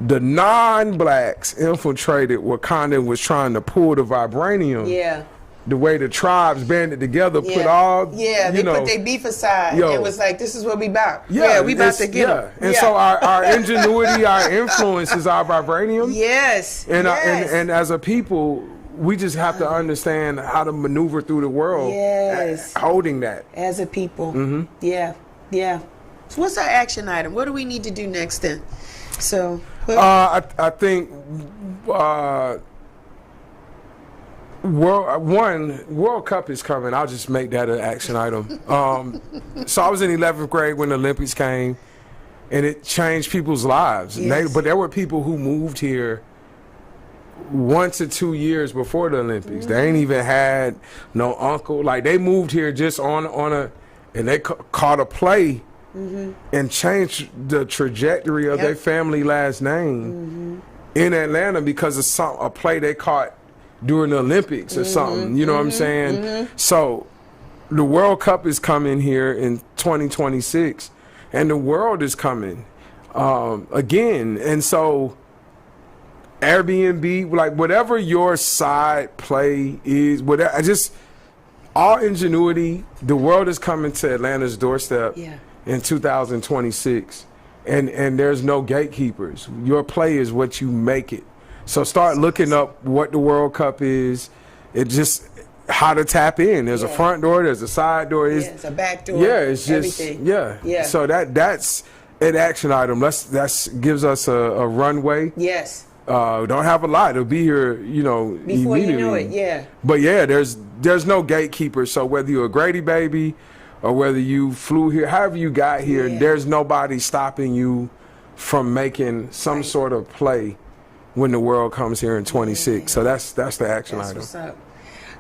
Speaker 2: the non-blacks infiltrated Wakanda and was trying to pull the vibranium.
Speaker 1: Yeah.
Speaker 2: The way the tribes banded together, put all
Speaker 1: they put their beef aside. It was like, this is what we about. We about to get them.
Speaker 2: And so our ingenuity, our influence is our vibranium.
Speaker 1: Yes.
Speaker 2: And as a people, we just have to understand how to maneuver through the world.
Speaker 1: Yes.
Speaker 2: Holding that.
Speaker 1: As a people. Yeah. So what's our action item? What do we need to do next then? So
Speaker 2: I think World Cup is coming. I'll just make that an action item. So I was in 11th grade when the Olympics came, and it changed people's lives.
Speaker 1: Yes.
Speaker 2: But there were people who moved here 1 to 2 years before the Olympics. They ain't even had no uncle. Like, they moved here just on and they caught a play and changed the trajectory of their family last name in Atlanta because of a play they caught during the Olympics or something. You know what I'm saying? So the World Cup is coming here in 2026, and the world is coming again. And so Airbnb, like whatever your side play is, whatever, all ingenuity, the world is coming to Atlanta's doorstep in 2026. And there's no gatekeepers. Your play is what you make it. So start looking up what the World Cup is. It just how to tap in. There's a front door. There's a side door.
Speaker 1: It's a back door.
Speaker 2: Yeah, it's just
Speaker 1: everything.
Speaker 2: So that's an action item. That gives us a runway.
Speaker 1: Yes.
Speaker 2: Don't have a lot. It'll be here, you know,
Speaker 1: Before you
Speaker 2: immediately.
Speaker 1: know it, yeah.
Speaker 2: But yeah, there's no gatekeeper. So whether you're a Grady baby or whether you flew here, however you got here,
Speaker 1: Yeah.
Speaker 2: there's nobody stopping you from making some sort of play when the world comes here in 26. So that's the action
Speaker 1: That's
Speaker 2: item.
Speaker 1: what's up.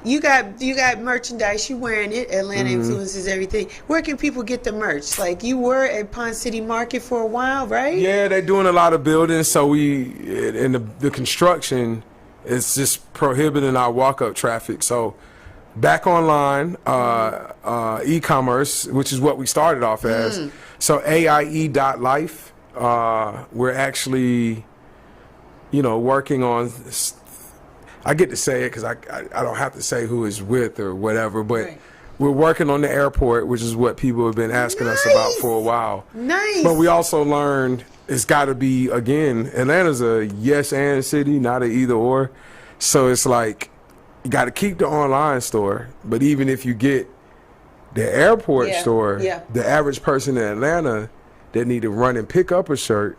Speaker 1: You got merchandise. You wearing it. Atlanta influences everything. Where can people get the merch? Like you were at Pond City Market for a while, right?
Speaker 2: Yeah, they're doing a lot of building, so the construction is just prohibiting our walk-up traffic. So back online, e-commerce, which is what we started off as. So AIE.life, we're actually, you know, working on. I get to say it because I don't have to say who it's with or whatever, but
Speaker 1: Right.
Speaker 2: we're working on the airport, which is what people have been asking us about for a while.
Speaker 1: Nice.
Speaker 2: But we also learned it's got to be, again, Atlanta's a yes and city, not a either or. So it's like you got to keep the online store, but even if you get the airport
Speaker 1: Yeah,
Speaker 2: store,
Speaker 1: yeah.
Speaker 2: the average person in Atlanta that need to run and pick up a shirt,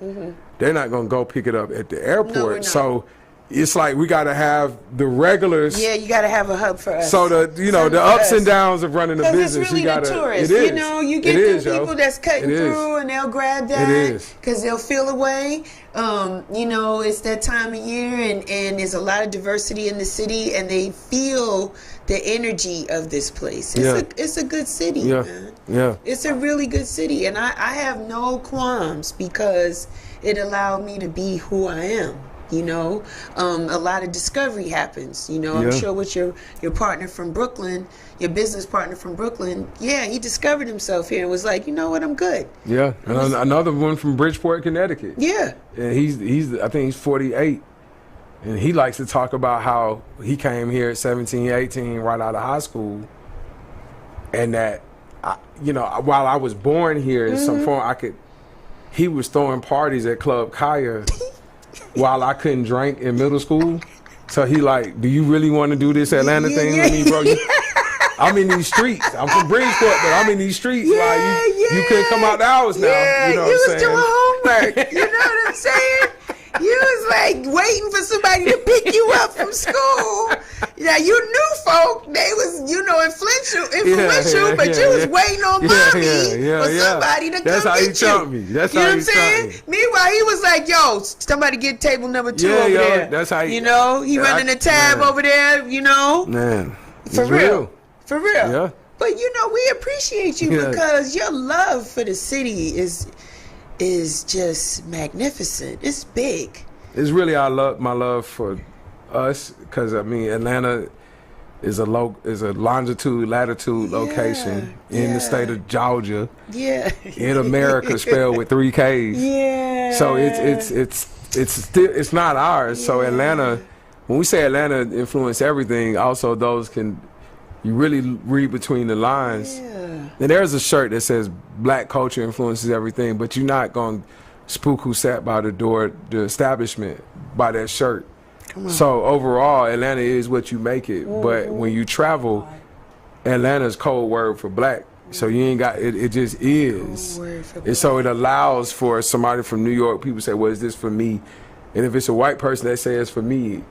Speaker 2: they're not going to go pick it up at the airport.
Speaker 1: we're not.
Speaker 2: So it's like we got to have the regulars.
Speaker 1: Yeah, you got to have a hub for us.
Speaker 2: So the the
Speaker 1: Something
Speaker 2: ups
Speaker 1: for
Speaker 2: and
Speaker 1: us.
Speaker 2: downs of running a
Speaker 1: Because
Speaker 2: business,
Speaker 1: it's really
Speaker 2: you gotta.
Speaker 1: the tourists.
Speaker 2: It is.
Speaker 1: You know, you get
Speaker 2: It is,
Speaker 1: the
Speaker 2: yo.
Speaker 1: people that's cutting
Speaker 2: It is.
Speaker 1: through and they'll grab that
Speaker 2: is.
Speaker 1: because they'll feel away. You know, it's that time of year and there's a lot of diversity in the city and they feel the energy of this place. It's a good city,
Speaker 2: Yeah,
Speaker 1: man.
Speaker 2: yeah.
Speaker 1: It's a really good city. And I have no qualms because it allowed me to be who I am. You know, a lot of discovery happens. You know, I'm
Speaker 2: Yeah.
Speaker 1: sure with your partner from Brooklyn, your business partner from Brooklyn, yeah, he discovered himself here and was like, you know what, I'm good.
Speaker 2: Yeah, and another one from Bridgeport, Connecticut.
Speaker 1: Yeah,
Speaker 2: And he's I think he's 48, and he likes to talk about how he came here at 17, 18, right out of high school, and that, you know, while I was born here in some form, he was throwing parties at Club Kaya while I couldn't drink in middle school. So he like, do you really want to do this Atlanta thing with me, bro? I'm in these streets. I'm from Bridgeport, but I'm in these streets. You couldn't come out the house now.
Speaker 1: Yeah,
Speaker 2: you know
Speaker 1: you
Speaker 2: what
Speaker 1: was
Speaker 2: I'm saying?
Speaker 1: doing homework. You know what I'm saying? You was like waiting for somebody to pick you up from school. Yeah, you knew folk. They was, you know, influential, but you was waiting on mommy for somebody to
Speaker 2: That's
Speaker 1: come
Speaker 2: how
Speaker 1: get
Speaker 2: he chumped me. That's
Speaker 1: you know
Speaker 2: how
Speaker 1: what
Speaker 2: he
Speaker 1: I'm saying?
Speaker 2: chumped me.
Speaker 1: Meanwhile, he was like, yo, somebody get table number 2 over there.
Speaker 2: That's how he,
Speaker 1: you know, he running the tab over there, you know.
Speaker 2: Man,
Speaker 1: For
Speaker 2: it's
Speaker 1: real. For real.
Speaker 2: Yeah.
Speaker 1: But you know, we appreciate you
Speaker 2: Yeah.
Speaker 1: because your love for the city is just magnificent. It's big.
Speaker 2: It's really my love for us, because I mean Atlanta is a longitude latitude location in the state of Georgia,
Speaker 1: Yeah.
Speaker 2: in America, spelled with 3 K's.
Speaker 1: Yeah.
Speaker 2: So it's not ours. So Atlanta, when we say Atlanta influence everything, also those you really read between the lines.
Speaker 1: Yeah.
Speaker 2: And there's a shirt that says black culture influences everything, but you're not going to spook who sat by the establishment by that shirt. So overall, Atlanta is what you make it. But when you travel, Atlanta's code word for black. So you ain't got it. It just is.
Speaker 1: Word for
Speaker 2: And so it allows for somebody from New York. People say, "Well, is this for me?" And if it's a white person that says it's for me,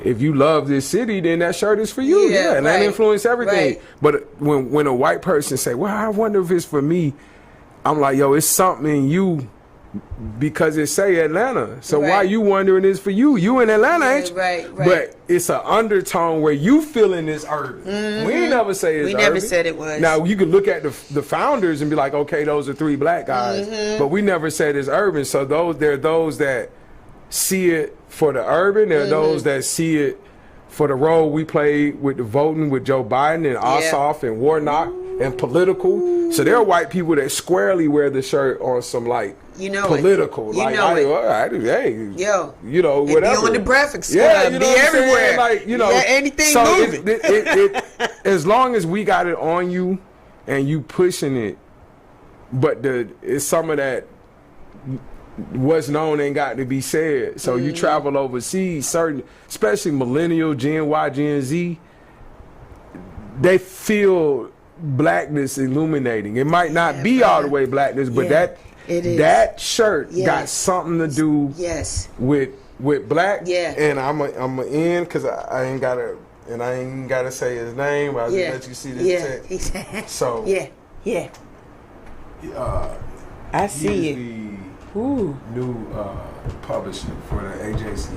Speaker 2: if you love this city, then that shirt is for you.
Speaker 1: Yeah,
Speaker 2: And that
Speaker 1: right.
Speaker 2: influence everything.
Speaker 1: Right.
Speaker 2: But when a white person say, "Well, I wonder if it's for me," I'm like, "Yo, it's something in you." Because it say Atlanta, so why
Speaker 1: Right.
Speaker 2: you wondering it's for you? You in Atlanta, ain't you?
Speaker 1: right.
Speaker 2: But it's an undertone where you feeling this urban. We ain't never say it's
Speaker 1: We
Speaker 2: urban.
Speaker 1: never said it was.
Speaker 2: Now you can look at the founders and be like, okay, those are 3 black guys, but we never said it's urban. So there are those that see it for the urban. There are those that see it for the role we played with the voting with Joe Biden and Ossoff and Warnock and political. So there are white people that squarely wear the shirt on some like political.
Speaker 1: You
Speaker 2: like,
Speaker 1: know
Speaker 2: hey,
Speaker 1: yo,
Speaker 2: you know,
Speaker 1: it
Speaker 2: whatever.
Speaker 1: be on the Breakfast Club,
Speaker 2: Yeah, you know
Speaker 1: be
Speaker 2: what I'm saying?
Speaker 1: everywhere.
Speaker 2: Like, you know,
Speaker 1: anything
Speaker 2: so
Speaker 1: moving.
Speaker 2: as long as we got it on you and you pushing it, but it's some of that what's known ain't got to be said. So you travel overseas, especially millennial, Gen Y, Gen Z, they feel blackness illuminating. It might not be all the way blackness, but
Speaker 1: it is.
Speaker 2: that shirt got something to do
Speaker 1: Yes.
Speaker 2: with with black.
Speaker 1: Yeah.
Speaker 2: And I'm a in because I ain't gotta say his name. I'll just let you see this text. So
Speaker 1: yeah. I see it.
Speaker 2: The new publisher for the AJC.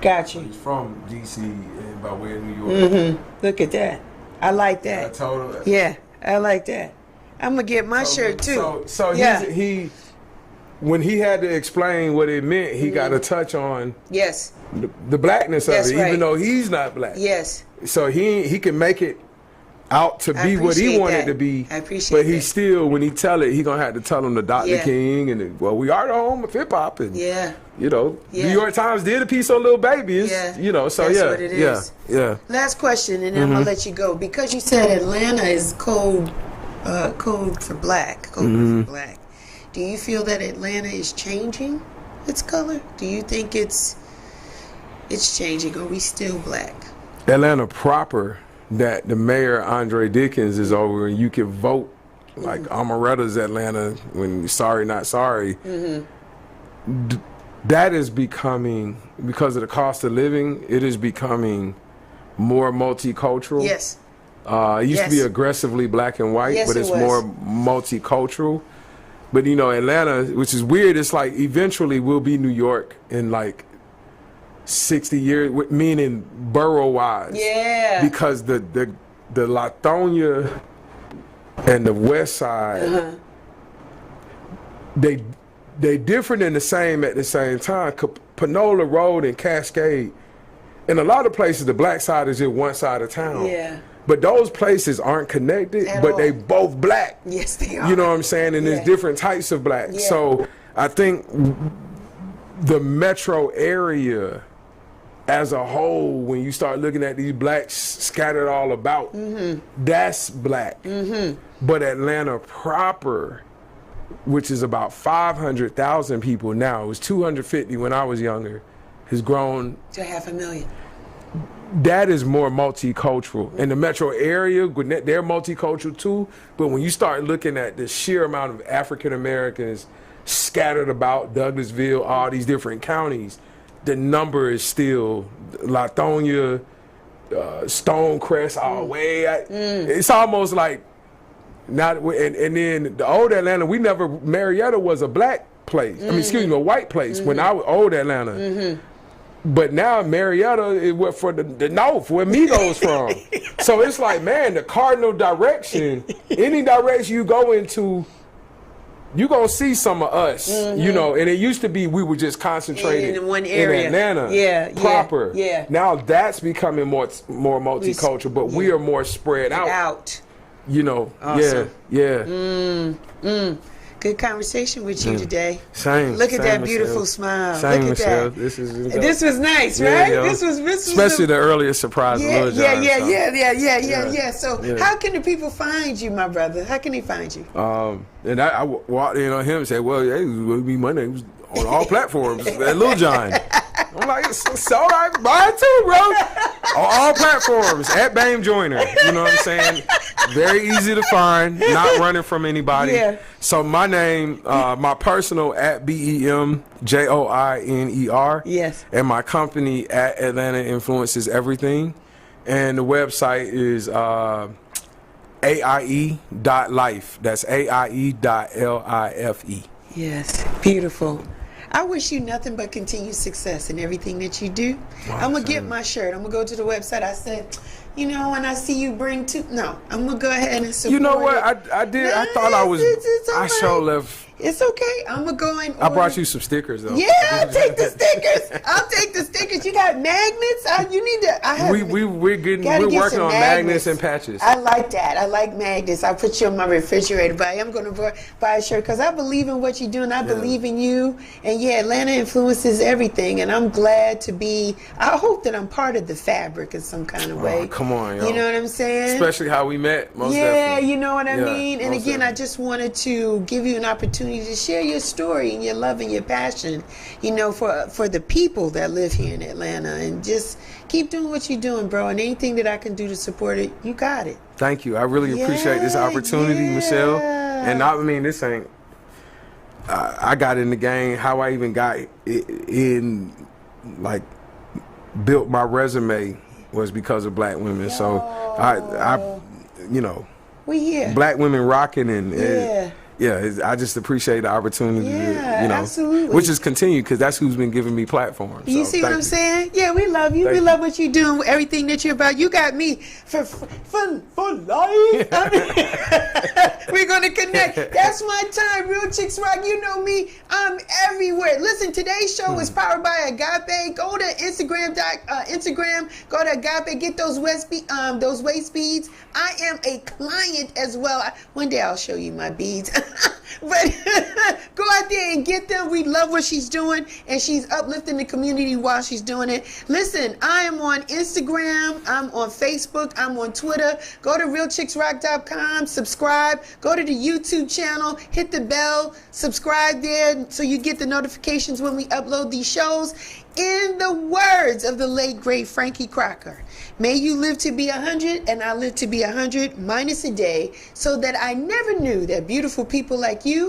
Speaker 1: Gotcha.
Speaker 2: He's from DC and by way of New York.
Speaker 1: Mm-hmm. Look at that. I like that.
Speaker 2: I told him.
Speaker 1: Yeah, I like that. I'm gonna get my shirt too.
Speaker 2: So he when he had to explain what it meant, he got to touch on the blackness of it, even though he's not black.
Speaker 1: Yes.
Speaker 2: So he can make it out to be what he wanted to be.
Speaker 1: I appreciate
Speaker 2: but he still, when he tell it, he gonna have to tell him the Dr. King and we are the home of hip hop and you know, New York Times did a piece on Lil Baby. You know, so
Speaker 1: that's what it is.
Speaker 2: Yeah.
Speaker 1: Last question, and then I'm gonna let you go because you said Atlanta is code for black. For black. Do you feel that Atlanta is changing its color? Do you think it's changing? Are we still black?
Speaker 2: Atlanta proper, that the mayor Andre Dickens is over and you can vote like Amaretta's Atlanta when sorry not sorry. That is becoming, because of the cost of living, it is becoming more multicultural.
Speaker 1: Yes.
Speaker 2: It used to be aggressively black and white, but it's more multicultural. But you know, Atlanta, which is weird, it's like eventually we'll be New York in like 60 years, meaning borough-wise. Yeah. Because the Latonia and the West Side, they different and the same at the same time. Panola Road and Cascade, in a lot of places, the black side is just one side of town. Yeah. But those places aren't connected, but they both black. Yes, they are. You know what I'm saying? And there's different types of black. Yeah. So I think the metro area as a whole, when you start looking at these blacks scattered all about, that's black. But Atlanta proper, which is about 500,000 people now, it was 250 when I was younger, has grown
Speaker 1: to 500,000.
Speaker 2: That is more multicultural. In the metro area, they're multicultural too, but when you start looking at the sheer amount of African Americans scattered about Douglasville, all these different counties, the number is still Latonia, Stonecrest, all the way. It's almost like not. And then the old Atlanta, Marietta was a black place. I mean, excuse me, a white place when I was old Atlanta. But now Marietta is what for the north, where Migos from. So it's like, man, the cardinal direction, any direction you go into, you gonna see some of us, you know. And it used to be we were just concentrated
Speaker 1: in one area,
Speaker 2: in Atlanta, proper. Now that's becoming more multicultural, but we are more spread out. You know, awesome.
Speaker 1: Good conversation with you today.
Speaker 2: Same.
Speaker 1: Look at that beautiful smile. Look at that. This was nice, right? This was
Speaker 2: especially the earlier surprise.
Speaker 1: So how can the people find you, my brother? How can they find you?
Speaker 2: And I walked in on him and said, well, hey, it will be Monday on all platforms at Lil Jon. I'm like, it's all right, buy it too, bro. On all platforms, at BAME Joyner. You know what I'm saying? Very easy to find, not running from anybody. Yeah. So my name, my personal at BEMJOINER. Yes. And my company at Atlanta Influences Everything. And the website is AIE.life. That's AIE.LIFE.
Speaker 1: Yes, beautiful. I wish you nothing but continued success in everything that you do. Wow, I'm going to get my shirt. I'm going to go to the website. I said, you know, when I see you bring no, I'm going to go ahead and support.
Speaker 2: You know what? I did. I thought I was. I sure left.
Speaker 1: It's okay. I'm going to go and
Speaker 2: I brought you some stickers, though.
Speaker 1: Yeah, I'll take the stickers. I'll take the stickers. You got magnets? You need to.
Speaker 2: We're working on magnets and patches.
Speaker 1: I like that. I like magnets. I'll put you on my refrigerator. But I am going to buy a shirt because I believe in what you're doing. I believe in you. And Atlanta influences everything. And I'm glad to be. I hope that I'm part of the fabric in some kind of way.
Speaker 2: Come on, yo.
Speaker 1: You know what I'm saying?
Speaker 2: Especially how we met. Most definitely.
Speaker 1: You know what I mean? And again, I just wanted to give you an opportunity to share your story and your love and your passion, you know, for the people that live here in Atlanta, and just keep doing what you're doing, bro. And anything that I can do to support it, you got it.
Speaker 2: Thank you. I really appreciate this opportunity, Michelle. And I mean, this ain't. I got in the game. How I even got in like built my resume was because of black women. So I you know,
Speaker 1: we here.
Speaker 2: black women rocking and
Speaker 1: Yeah.
Speaker 2: I just appreciate the opportunity
Speaker 1: Yeah,
Speaker 2: to, you know,
Speaker 1: absolutely.
Speaker 2: which is continued because that's who's been giving me platforms.
Speaker 1: You
Speaker 2: So,
Speaker 1: see what
Speaker 2: thank
Speaker 1: I'm
Speaker 2: you.
Speaker 1: saying? Yeah, we love you. We love what you're doing, everything that you're about. You got me for life. I mean, we're gonna connect. That's my time. Real Chicks Rock. You know me. I'm everywhere. Listen, today's show is powered by Agape. Go to Instagram. Go to Agape. Get those waist beads. I am a client as well. One day I'll show you my beads. But go out there and get them. We love what she's doing, and she's uplifting the community while she's doing it. Listen, I am on Instagram. I'm on Facebook. I'm on Twitter. Go to realchicksrock.com. Subscribe. Go to the YouTube channel. Hit the bell. Subscribe there so you get the notifications when we upload these shows. In the words of the late, great Frankie Crocker, may you live to be 100 and I live to be 100 minus a day, so that I never knew that beautiful people like you